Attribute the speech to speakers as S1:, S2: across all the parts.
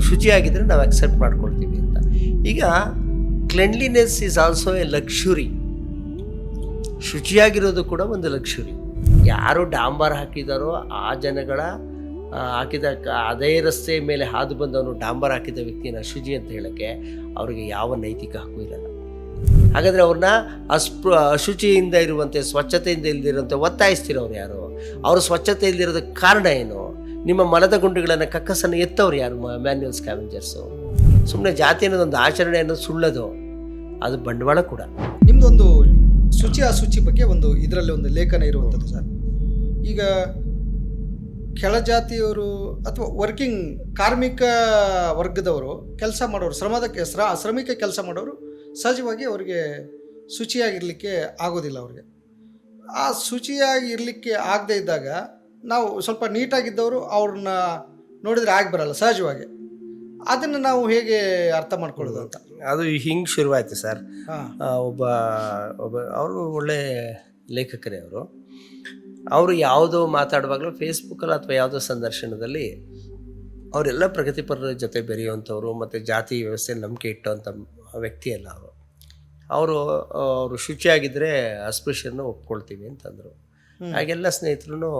S1: ಶುಚಿಯಾಗಿದ್ದರೆ ನಾವು ಅಕ್ಸೆಪ್ಟ್ ಮಾಡ್ಕೊಳ್ತೀವಿ ಅಂತ. ಈಗ cleanliness is also a luxury. ಶುಚಿಯಾಗಿರೋದು ಕೂಡ ಒಂದು ಲಕ್ಸುರಿ. ಯಾರು ಡಾಂಬರ್ ಹಾಕಿದಾರೋ ಆ ಜನಗಳ ಹಾಕಿದ ಅದೇ ರಸ್ತೆ ಮೇಲೆ ಹಾದು ಬಂದವನು ಡಾಂಬರ್ ಹಾಕಿದ ವ್ಯಕ್ತಿಯನ್ನು ಅಶುಚಿ ಅಂತ ಹೇಳೋಕ್ಕೆ ಅವ್ರಿಗೆ ಯಾವ ನೈತಿಕ ಹಕ್ಕು ಇರಲ್ಲ. ಹಾಗಾದರೆ ಅವ್ರನ್ನ ಅಶುಚಿಯಿಂದ ಇರುವಂತೆ, ಸ್ವಚ್ಛತೆಯಿಂದ ಇಲ್ಲದಿರುವಂತೆ ಒತ್ತಾಯಿಸ್ತಿರೋರು ಯಾರು? ಅವರು ಸ್ವಚ್ಛತೆ ಇಲ್ಲದಿರೋದಕ್ಕೆ ಕಾರಣ ಏನು? ನಿಮ್ಮ ಮಲದ ಗುಂಡಿಗಳನ್ನು ಕಕ್ಕಸನ್ನು ಎತ್ತವ್ರು ಯಾರು? ಮ್ಯಾನ್ಯುಯಲ್ ಸ್ಕ್ಯಾವೆಂಜರ್ಸು. ಸುಮ್ಮನೆ ಜಾತಿ ಅನ್ನೋದೊಂದು ಆಚರಣೆ ಅನ್ನೋದು ಸುಳ್ಳದು, ಅದು ಬಂಡವಾಳ ಕೂಡ.
S2: ನಿಮ್ಮದೊಂದು ಶುಚಿ ಅಶುಚಿ ಬಗ್ಗೆ ಒಂದು ಇದರಲ್ಲಿ ಒಂದು ಲೇಖನ ಇರುವಂಥದ್ದು ಸರ್. ಈಗ ಕೆಳಜಾತಿಯವರು ಅಥವಾ ವರ್ಕಿಂಗ್ ಕಾರ್ಮಿಕ ವರ್ಗದವರು ಕೆಲಸ ಮಾಡೋರು, ಶ್ರಮಿಕ ಕೆಲಸ ಮಾಡೋರು ಸಹಜವಾಗಿ ಅವರಿಗೆ ಶುಚಿಯಾಗಿರಲಿಕ್ಕೆ ಆಗೋದಿಲ್ಲ. ಅವ್ರಿಗೆ ಆ ಶುಚಿಯಾಗಿ ಇರಲಿಕ್ಕೆ ಆಗದೆ ಇದ್ದಾಗ ನಾವು ಸ್ವಲ್ಪ ನೀಟಾಗಿದ್ದವರು ಅವ್ರನ್ನ ನೋಡಿದರೆ ಆಗಿ ಬರಲ್ಲ ಸಹಜವಾಗಿ. ಅದನ್ನು ನಾವು ಹೇಗೆ ಅರ್ಥ ಮಾಡ್ಕೊಳ್ಳೋದು ಅಂತ.
S1: ಅದು ಹಿಂಗೆ ಶುರುವಾಯಿತು ಸರ್. ಒಬ್ಬ ಅವರು ಒಳ್ಳೆ ಲೇಖಕರೇ. ಅವರು ಯಾವುದೋ ಮಾತಾಡುವಾಗಲೂ ಫೇಸ್ಬುಕ್ಕಲ್ಲಿ ಅಥವಾ ಯಾವುದೋ ಸಂದರ್ಶನದಲ್ಲಿ ಅವರೆಲ್ಲ ಪ್ರಗತಿಪರರ ಜೊತೆ ಬೆರೆಯುವಂಥವ್ರು ಮತ್ತು ಜಾತಿ ವ್ಯವಸ್ಥೆಯಲ್ಲಿ ನಂಬಿಕೆ ಇಟ್ಟುವಂಥ ವ್ಯಕ್ತಿ ಅಲ್ಲ ಅವರು ಶುಚಿಯಾಗಿದ್ದರೆ ಅಸ್ಪೃಶ್ಯರನ್ನ ಒಪ್ಕೊಳ್ತೀವಿ ಅಂತಂದರು. ಹಾಗೆಲ್ಲ ಸ್ನೇಹಿತರು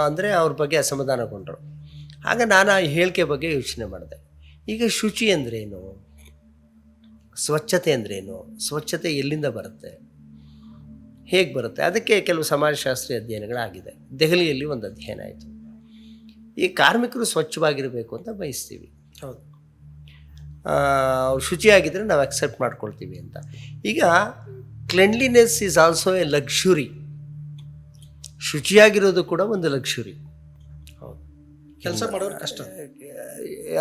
S1: ಅಂದರೆ ಅವ್ರ ಬಗ್ಗೆ ಅಸಮಾಧಾನಗೊಂಡರು. ಆಗ ನಾನು ಆ ಹೇಳಿಕೆ ಬಗ್ಗೆ ಯೋಚನೆ ಮಾಡಿದೆ. ಈಗ ಶುಚಿ ಅಂದ್ರೇನು? ಸ್ವಚ್ಛತೆ ಅಂದ್ರೇನು? ಸ್ವಚ್ಛತೆ ಎಲ್ಲಿಂದ ಬರುತ್ತೆ, ಹೇಗೆ ಬರುತ್ತೆ? ಅದಕ್ಕೆ ಕೆಲವು ಸಮಾಜಶಾಸ್ತ್ರೀಯ ಅಧ್ಯಯನಗಳಾಗಿದೆ. ದೆಹಲಿಯಲ್ಲಿ ಒಂದು ಅಧ್ಯಯನ ಆಯಿತು. ಈ ಕಾರ್ಮಿಕರು ಸ್ವಚ್ಛವಾಗಿರಬೇಕು ಅಂತ ಬಯಸ್ತೀವಿ.
S2: ಹೌದು,
S1: ಅವ್ರು ಶುಚಿಯಾಗಿದ್ದರೆ ನಾವು ಅಕ್ಸೆಪ್ಟ್ ಮಾಡ್ಕೊಳ್ತೀವಿ ಅಂತ. ಈಗ cleanliness is also a luxury. ಶುಚಿಯಾಗಿರೋದು ಕೂಡ ಒಂದು ಲಕ್ಸುರಿ.
S2: ಹೌದು, ಕೆಲಸ ಮಾಡೋರು ಕಷ್ಟ.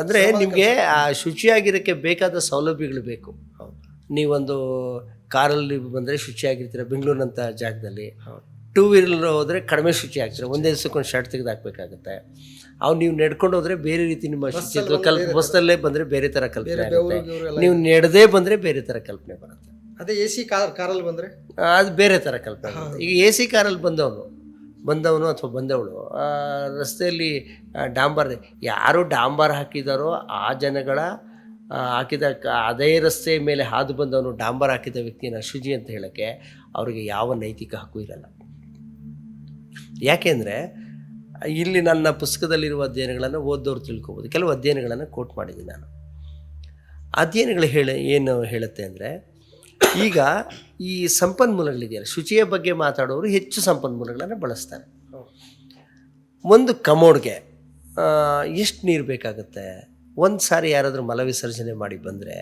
S1: ಅಂದರೆ ನಿಮಗೆ ಆ ಶುಚಿಯಾಗಿರೋಕ್ಕೆ ಬೇಕಾದ ಸೌಲಭ್ಯಗಳು ಬೇಕು. ನೀವೊಂದು ಕಾರಲ್ಲಿ ಬಂದರೆ ಶುಚಿಯಾಗಿರ್ತೀರ ಬೆಂಗಳೂರಿನಂಥ ಜಾಗದಲ್ಲಿ. ಟೂ ವೀಲರ್ ಹೋದರೆ ಕಡಿಮೆ ಶುಚಿ ಆಗ್ತೀರ. ಒಂದೇ ದಿವಸಕ್ಕೊಂದು ಶರ್ಟ್ ತೆಗೆದು ಹಾಕಬೇಕಾಗುತ್ತೆ. ಅವು ನೀವು ನಡ್ಕೊಂಡು ಹೋದರೆ ಬೇರೆ ರೀತಿ ನಿಮ್ಮ ಶುಚಿತ್ವ ಬಸ್ಸಲ್ಲೇ ಬಂದರೆ ಬೇರೆ ಥರ ಕಲ್ಪನೆ ಆಗುತ್ತೆ. ನೀವು ನಡೆದೇ ಬಂದರೆ ಬೇರೆ ಥರ ಕಲ್ಪನೆ ಬರುತ್ತೆ.
S2: ಅದೇ ಎ ಸಿ ಕಾರಲ್ಲಿ ಬಂದರೆ
S1: ಅದು ಬೇರೆ ಥರ ಕಲ್ಪನೆ ಬರುತ್ತೆ. ಈಗ ಎ ಸಿ ಕಾರಲ್ಲಿ ಬಂದವನು ಅಥವಾ ಬಂದವಳು ರಸ್ತೆಯಲ್ಲಿ ಯಾರು ಡಾಂಬರ್ ಹಾಕಿದಾರೋ ಆ ಜನಗಳ ಹಾಕಿದ ಅದೇ ರಸ್ತೆ ಮೇಲೆ ಹಾದು ಬಂದವನು ಡಾಂಬರ್ ಹಾಕಿದ ವ್ಯಕ್ತಿಯನ್ನು ಅಶುಚಿ ಅಂತ ಹೇಳೋಕ್ಕೆ ಅವ್ರಿಗೆ ಯಾವ ನೈತಿಕ ಹಕ್ಕು ಇರಲ್ಲ. ಯಾಕೆಂದರೆ ಇಲ್ಲಿ ನನ್ನ ಪುಸ್ತಕದಲ್ಲಿರುವ ಅಧ್ಯಯನಗಳನ್ನು ಓದೋರು ತಿಳ್ಕೊಬೋದು. ಕೆಲವು ಅಧ್ಯಯನಗಳನ್ನು ಕೋಟ್ ಮಾಡಿದ್ದೀನಿ ನಾನು. ಅಧ್ಯಯನಗಳು ಏನು ಹೇಳುತ್ತೆ ಅಂದರೆ, ಈಗ ಈ ಸಂಪನ್ಮೂಲಗಳಿದೆಯಲ್ಲ, ಶುಚಿಯ ಬಗ್ಗೆ ಮಾತಾಡೋರು ಹೆಚ್ಚು ಸಂಪನ್ಮೂಲಗಳನ್ನು ಬಳಸ್ತಾರೆ. ಒಂದು ಕಮೋಡ್ಗೆ ಎಷ್ಟು ನೀರು ಬೇಕಾಗುತ್ತೆ? ಒಂದು ಸಾರಿ ಯಾರಾದರೂ ಮಲ ವಿಸರ್ಜನೆ ಮಾಡಿ ಬಂದರೆ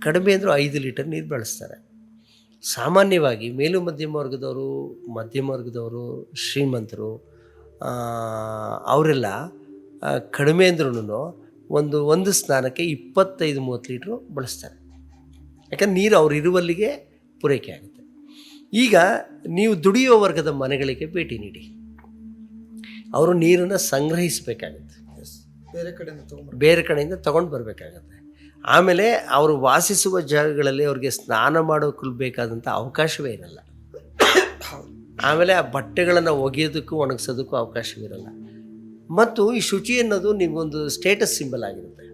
S1: ಕಡಿಮೆ ಅಂದರೂ 5 ಲೀಟರ್ ನೀರು ಬಳಸ್ತಾರೆ. ಸಾಮಾನ್ಯವಾಗಿ ಮೇಲು ಮಧ್ಯಮ ವರ್ಗದವರು, ಶ್ರೀಮಂತರು ಅವರೆಲ್ಲ ಕಡಿಮೆ ಅಂದ್ರೂ ಒಂದು ಸ್ನಾನಕ್ಕೆ 25-30 ಲೀಟ್ರು ಬಳಸ್ತಾರೆ. ಯಾಕಂದ್ರೆ ನೀರು ಅವ್ರು ಇರುವಲ್ಲಿಗೆ ಪೂರೈಕೆ ಆಗುತ್ತೆ. ಈಗ ನೀವು ದುಡಿಯೋ ವರ್ಗದ ಮನೆಗಳಿಗೆ ಭೇಟಿ ನೀಡಿ, ಅವರು ನೀರನ್ನು ಸಂಗ್ರಹಿಸಬೇಕಾಗುತ್ತೆ, ಬೇರೆ ಕಡೆಯಿಂದ ತೊಗೊಂಡು ಬರಬೇಕಾಗತ್ತೆ. ಆಮೇಲೆ ಅವರು ವಾಸಿಸುವ ಜಾಗಗಳಲ್ಲಿ ಅವ್ರಿಗೆ ಸ್ನಾನ ಮಾಡೋಕ್ಕೂ ಬೇಕಾದಂಥ ಅವಕಾಶವೇ ಇರಲ್ಲ. ಆಮೇಲೆ ಆ ಬಟ್ಟೆಗಳನ್ನು ಒಗೆಯೋದಕ್ಕೂ ಒಣಗಿಸೋದಕ್ಕೂ ಅವಕಾಶವಿರಲ್ಲ. ಮತ್ತು ಈ ಶುಚಿ ಅನ್ನೋದು ನಿಮಗೊಂದು ಸ್ಟೇಟಸ್ ಸಿಂಬಲ್ ಆಗಿರುತ್ತೆ.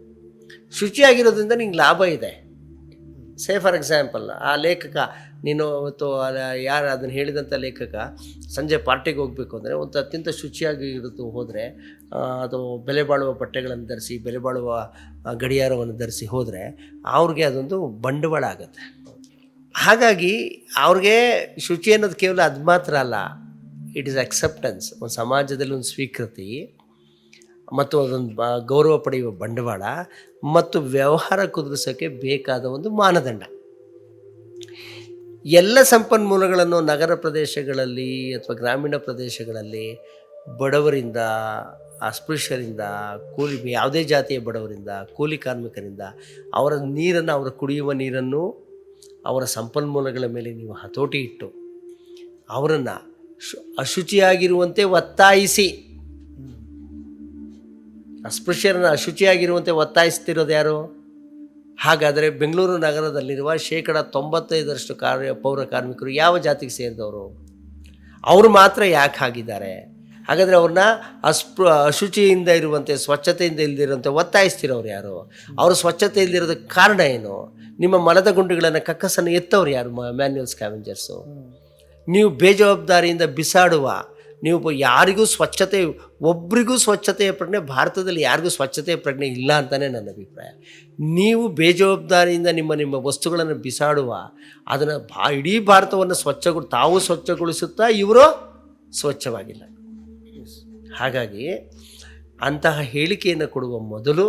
S1: ಶುಚಿಯಾಗಿರೋದ್ರಿಂದ ನಿಂಗೆ ಲಾಭ ಇದೆ. ಸೇ ಫಾರ್ ಎಕ್ಸಾಂಪಲ್, ಆ ಲೇಖಕ ನೀನು ಇವತ್ತು ಯಾರು ಅದನ್ನು ಹೇಳಿದಂಥ ಲೇಖಕ ಸಂಜೆ ಪಾರ್ಟಿಗೆ ಹೋಗಬೇಕು ಅಂದರೆ ಒಂದು ಅತ್ಯಂತ ಶುಚಿಯಾಗಿ ಇರೋದು ಹೋದರೆ, ಅಥವಾ ಬೆಲೆ ಬಾಳುವ ಬಟ್ಟೆಗಳನ್ನು ಧರಿಸಿ, ಬೆಲೆ ಬಾಳುವ ಗಡಿಯಾರವನ್ನು ಧರಿಸಿ ಹೋದರೆ ಅವ್ರಿಗೆ ಅದೊಂದು ಬಂಡವಾಳ ಆಗುತ್ತೆ. ಹಾಗಾಗಿ ಅವ್ರಿಗೆ ಶುಚಿ ಅನ್ನೋದು ಕೇವಲ ಅದು ಮಾತ್ರ ಅಲ್ಲ, ಇಟ್ ಈಸ್ ಅಕ್ಸೆಪ್ಟೆನ್ಸ್. ಒಂದು ಸಮಾಜದಲ್ಲಿ ಒಂದು ಸ್ವೀಕೃತಿ ಮತ್ತು ಅದೊಂದು ಗೌರವ ಪಡೆಯುವ ಬಂಡವಾಳ ಮತ್ತು ವ್ಯವಹಾರ ಕುದುರಿಸೋಕ್ಕೆ ಬೇಕಾದ ಒಂದು ಮಾನದಂಡ. ಎಲ್ಲ ಸಂಪನ್ಮೂಲಗಳನ್ನು ನಗರ ಪ್ರದೇಶಗಳಲ್ಲಿ ಅಥವಾ ಗ್ರಾಮೀಣ ಪ್ರದೇಶಗಳಲ್ಲಿ ಬಡವರಿಂದ, ಅಸ್ಪೃಶ್ಯರಿಂದ, ಯಾವುದೇ ಜಾತಿಯ ಬಡವರಿಂದ, ಕೂಲಿ ಕಾರ್ಮಿಕರಿಂದ ಅವರ ನೀರನ್ನು, ಅವರ ಕುಡಿಯುವ ನೀರನ್ನು, ಅವರ ಸಂಪನ್ಮೂಲಗಳ ಮೇಲೆ ನೀವು ಹತೋಟಿ ಇಟ್ಟು ಅವರನ್ನು ಅಶುಚಿಯಾಗಿರುವಂತೆ ಒತ್ತಾಯಿಸಿ, ಅಸ್ಪೃಶ್ಯರನ್ನು ಅಶುಚಿಯಾಗಿರುವಂತೆ ಒತ್ತಾಯಿಸ್ತಿರೋದು ಯಾರು? ಹಾಗಾದರೆ ಬೆಂಗಳೂರು ನಗರದಲ್ಲಿರುವ 95% ಪೌರ ಕಾರ್ಮಿಕರು ಯಾವ ಜಾತಿಗೆ ಸೇರಿದವರು? ಅವರು ಮಾತ್ರ ಯಾಕೆ ಆಗಿದ್ದಾರೆ? ಹಾಗಾದರೆ ಅವ್ರನ್ನ ಅಶುಚಿಯಿಂದ ಇರುವಂತೆ, ಸ್ವಚ್ಛತೆಯಿಂದ ಇಲ್ಲದಿರುವಂತೆ ಒತ್ತಾಯಿಸ್ತಿರೋರು ಯಾರು? ಅವರು ಸ್ವಚ್ಛತೆ ಇಲ್ಲದಿರೋದಕ್ಕೆ ಕಾರಣ ಏನು? ನಿಮ್ಮ ಮಲದ ಗುಂಡಿಗಳನ್ನು ಕಕ್ಕಸನ್ನು ಎತ್ತವ್ರು ಯಾರು? ಮ್ಯಾನ್ಯುವಲ್ ಸ್ಕ್ಯಾವೆಂಜರ್ಸು. ನೀವು ಬೇಜವಾಬ್ದಾರಿಯಿಂದ ಬಿಸಾಡುವ, ನೀವು ಯಾರಿಗೂ ಒಬ್ರಿಗೂ ಸ್ವಚ್ಛತೆಯ ಪ್ರಜ್ಞೆ, ಭಾರತದಲ್ಲಿ ಯಾರಿಗೂ ಸ್ವಚ್ಛತೆಯ ಪ್ರಜ್ಞೆ ಇಲ್ಲ ಅಂತಲೇ ನನ್ನ ಅಭಿಪ್ರಾಯ. ನೀವು ಬೇಜವಾಬ್ದಾರಿಯಿಂದ ನಿಮ್ಮ ವಸ್ತುಗಳನ್ನು ಬಿಸಾಡುವ, ಅದನ್ನು ಇಡೀ ಭಾರತವನ್ನು ತಾವು ಸ್ವಚ್ಛಗೊಳಿಸುತ್ತಾ ಇವರು ಸ್ವಚ್ಛವಾಗಿಲ್ಲ. ಹಾಗಾಗಿ ಅಂತಹ ಹೇಳಿಕೆಯನ್ನು ಕೊಡುವ ಮೊದಲು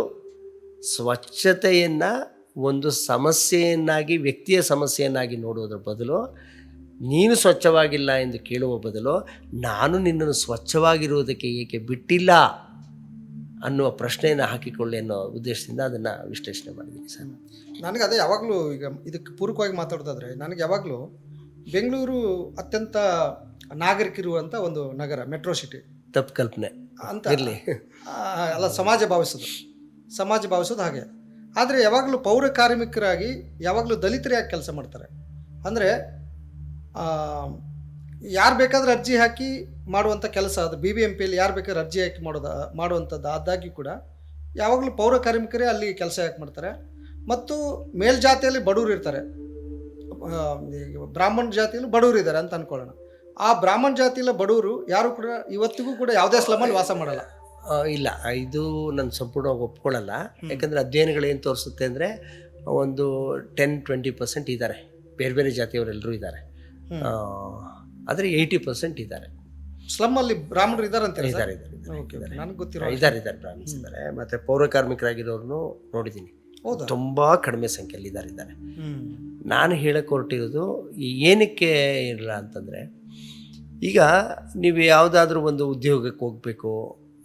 S1: ಸ್ವಚ್ಛತೆಯನ್ನು ಒಂದು ಸಮಸ್ಯೆಯನ್ನಾಗಿ, ವ್ಯಕ್ತಿಯ ಸಮಸ್ಯೆಯನ್ನಾಗಿ ನೋಡುವುದರ ಬದಲು, ನೀನು ಸ್ವಚ್ಛವಾಗಿಲ್ಲ ಎಂದು ಕೇಳುವ ಬದಲು ನಾನು ನಿನ್ನನ್ನು ಸ್ವಚ್ಛವಾಗಿರುವುದಕ್ಕೆ ಏಕೆ ಬಿಟ್ಟಿಲ್ಲ ಅನ್ನುವ ಪ್ರಶ್ನೆಯನ್ನು ಹಾಕಿಕೊಳ್ಳಿ ಅನ್ನೋ ಉದ್ದೇಶದಿಂದ ಅದನ್ನು ವಿಶ್ಲೇಷಣೆ ಮಾಡಿದ್ದೀನಿ ಸರ್.
S2: ನನಗೆ ಅದೇ ಯಾವಾಗಲೂ ಈಗ ಇದಕ್ಕೆ ಪೂರಕವಾಗಿ ಮಾತಾಡೋದಾದರೆ, ನನಗೆ ಯಾವಾಗಲೂ ಬೆಂಗಳೂರು ಅತ್ಯಂತ ನಾಗರಿಕರಿರುವಂಥ ಒಂದು ನಗರ, ಮೆಟ್ರೋ ಸಿಟಿ
S1: ತಪ್ಪು ಕಲ್ಪನೆ
S2: ಅಂತ
S1: ಇರಲಿ
S2: ಅಲ್ಲ, ಸಮಾಜ ಭಾವಿಸೋದು ಹಾಗೆ. ಆದರೆ ಯಾವಾಗಲೂ ಪೌರ ಕಾರ್ಮಿಕರಾಗಿ ಯಾವಾಗಲೂ ದಲಿತರೇ ಯಾಕೆ ಕೆಲಸ ಮಾಡ್ತಾರೆ ಅಂದರೆ, ಯಾರು ಬೇಕಾದ್ರೆ ಅರ್ಜಿ ಹಾಕಿ ಮಾಡುವಂಥ ಕೆಲಸ ಅದು. BBMPಯಲ್ಲಿ ಯಾರು ಬೇಕಾದ್ರೆ ಅರ್ಜಿ ಹಾಕಿ ಮಾಡುವಂಥದ್ದು ಆದಾಗ್ಯೂ ಕೂಡ ಯಾವಾಗಲೂ ಪೌರ ಕಾರ್ಮಿಕರೇ ಅಲ್ಲಿ ಕೆಲಸ ಯಾಕೆ ಮಾಡ್ತಾರೆ? ಮತ್ತು ಮೇಲ್ಜಾತಿಯಲ್ಲಿ ಬಡವರು ಇರ್ತಾರೆ, ಬ್ರಾಹ್ಮಣ ಜಾತಿಯಲ್ಲಿ ಬಡವರು ಇದ್ದಾರೆ ಅಂತ ಅಂದ್ಕೊಳ್ಳೋಣ. ಆ ಬ್ರಾಹ್ಮಣ ಜಾತಿಯಲ್ಲಿ ಬಡವರು ಯಾರು ಕೂಡ ಇವತ್ತಿಗೂ ಕೂಡ ಯಾವುದೇ ಸ್ಲಮಲ್ಲಿ ವಾಸ ಮಾಡಲ್ಲ.
S1: ಇಲ್ಲ, ಇದು ನಾನು ಸಂಪೂರ್ಣವಾಗಿ ಒಪ್ಕೊಳ್ಳಲ್ಲ. ಯಾಕಂದರೆ ಅಧ್ಯಯನಗಳು ಏನು ತೋರಿಸುತ್ತೆ ಅಂದರೆ, ಒಂದು 10-20% ಇದ್ದಾರೆ, ಬೇರೆ ಬೇರೆ ಜಾತಿಯವರೆಲ್ಲರೂ ಇದ್ದಾರೆ. ಆದರೆ 80% ಇದ್ದಾರೆ
S2: ಸ್ಲಮ್ಮಲ್ಲಿ. ಬ್ರಾಹ್ಮಣರು ಇದ್ದಾರೆ ಅಂತ
S1: ಇದ್ದಾರೆ,
S2: ನನಗೆ ಗೊತ್ತಿರೋ
S1: ಇದ್ದಾರೆ ಬ್ರಾಹ್ಮಣ್ಸ್ ಇದ್ದಾರೆ. ಮತ್ತು ಪೌರ ಕಾರ್ಮಿಕರಾಗಿರೋರು ನೋಡಿದ್ದೀನಿ, ತುಂಬ ಕಡಿಮೆ ಸಂಖ್ಯೆಯಲ್ಲಿ ಇದ್ದಾರೆ. ನಾನು ಹೇಳಕ್ಕೆ ಹೊರಟಿರೋದು ಏನಕ್ಕೆ ಇಲ್ಲ ಅಂತಂದರೆ, ಈಗ ನೀವು ಯಾವುದಾದ್ರೂ ಒಂದು ಉದ್ಯೋಗಕ್ಕೆ ಹೋಗಬೇಕು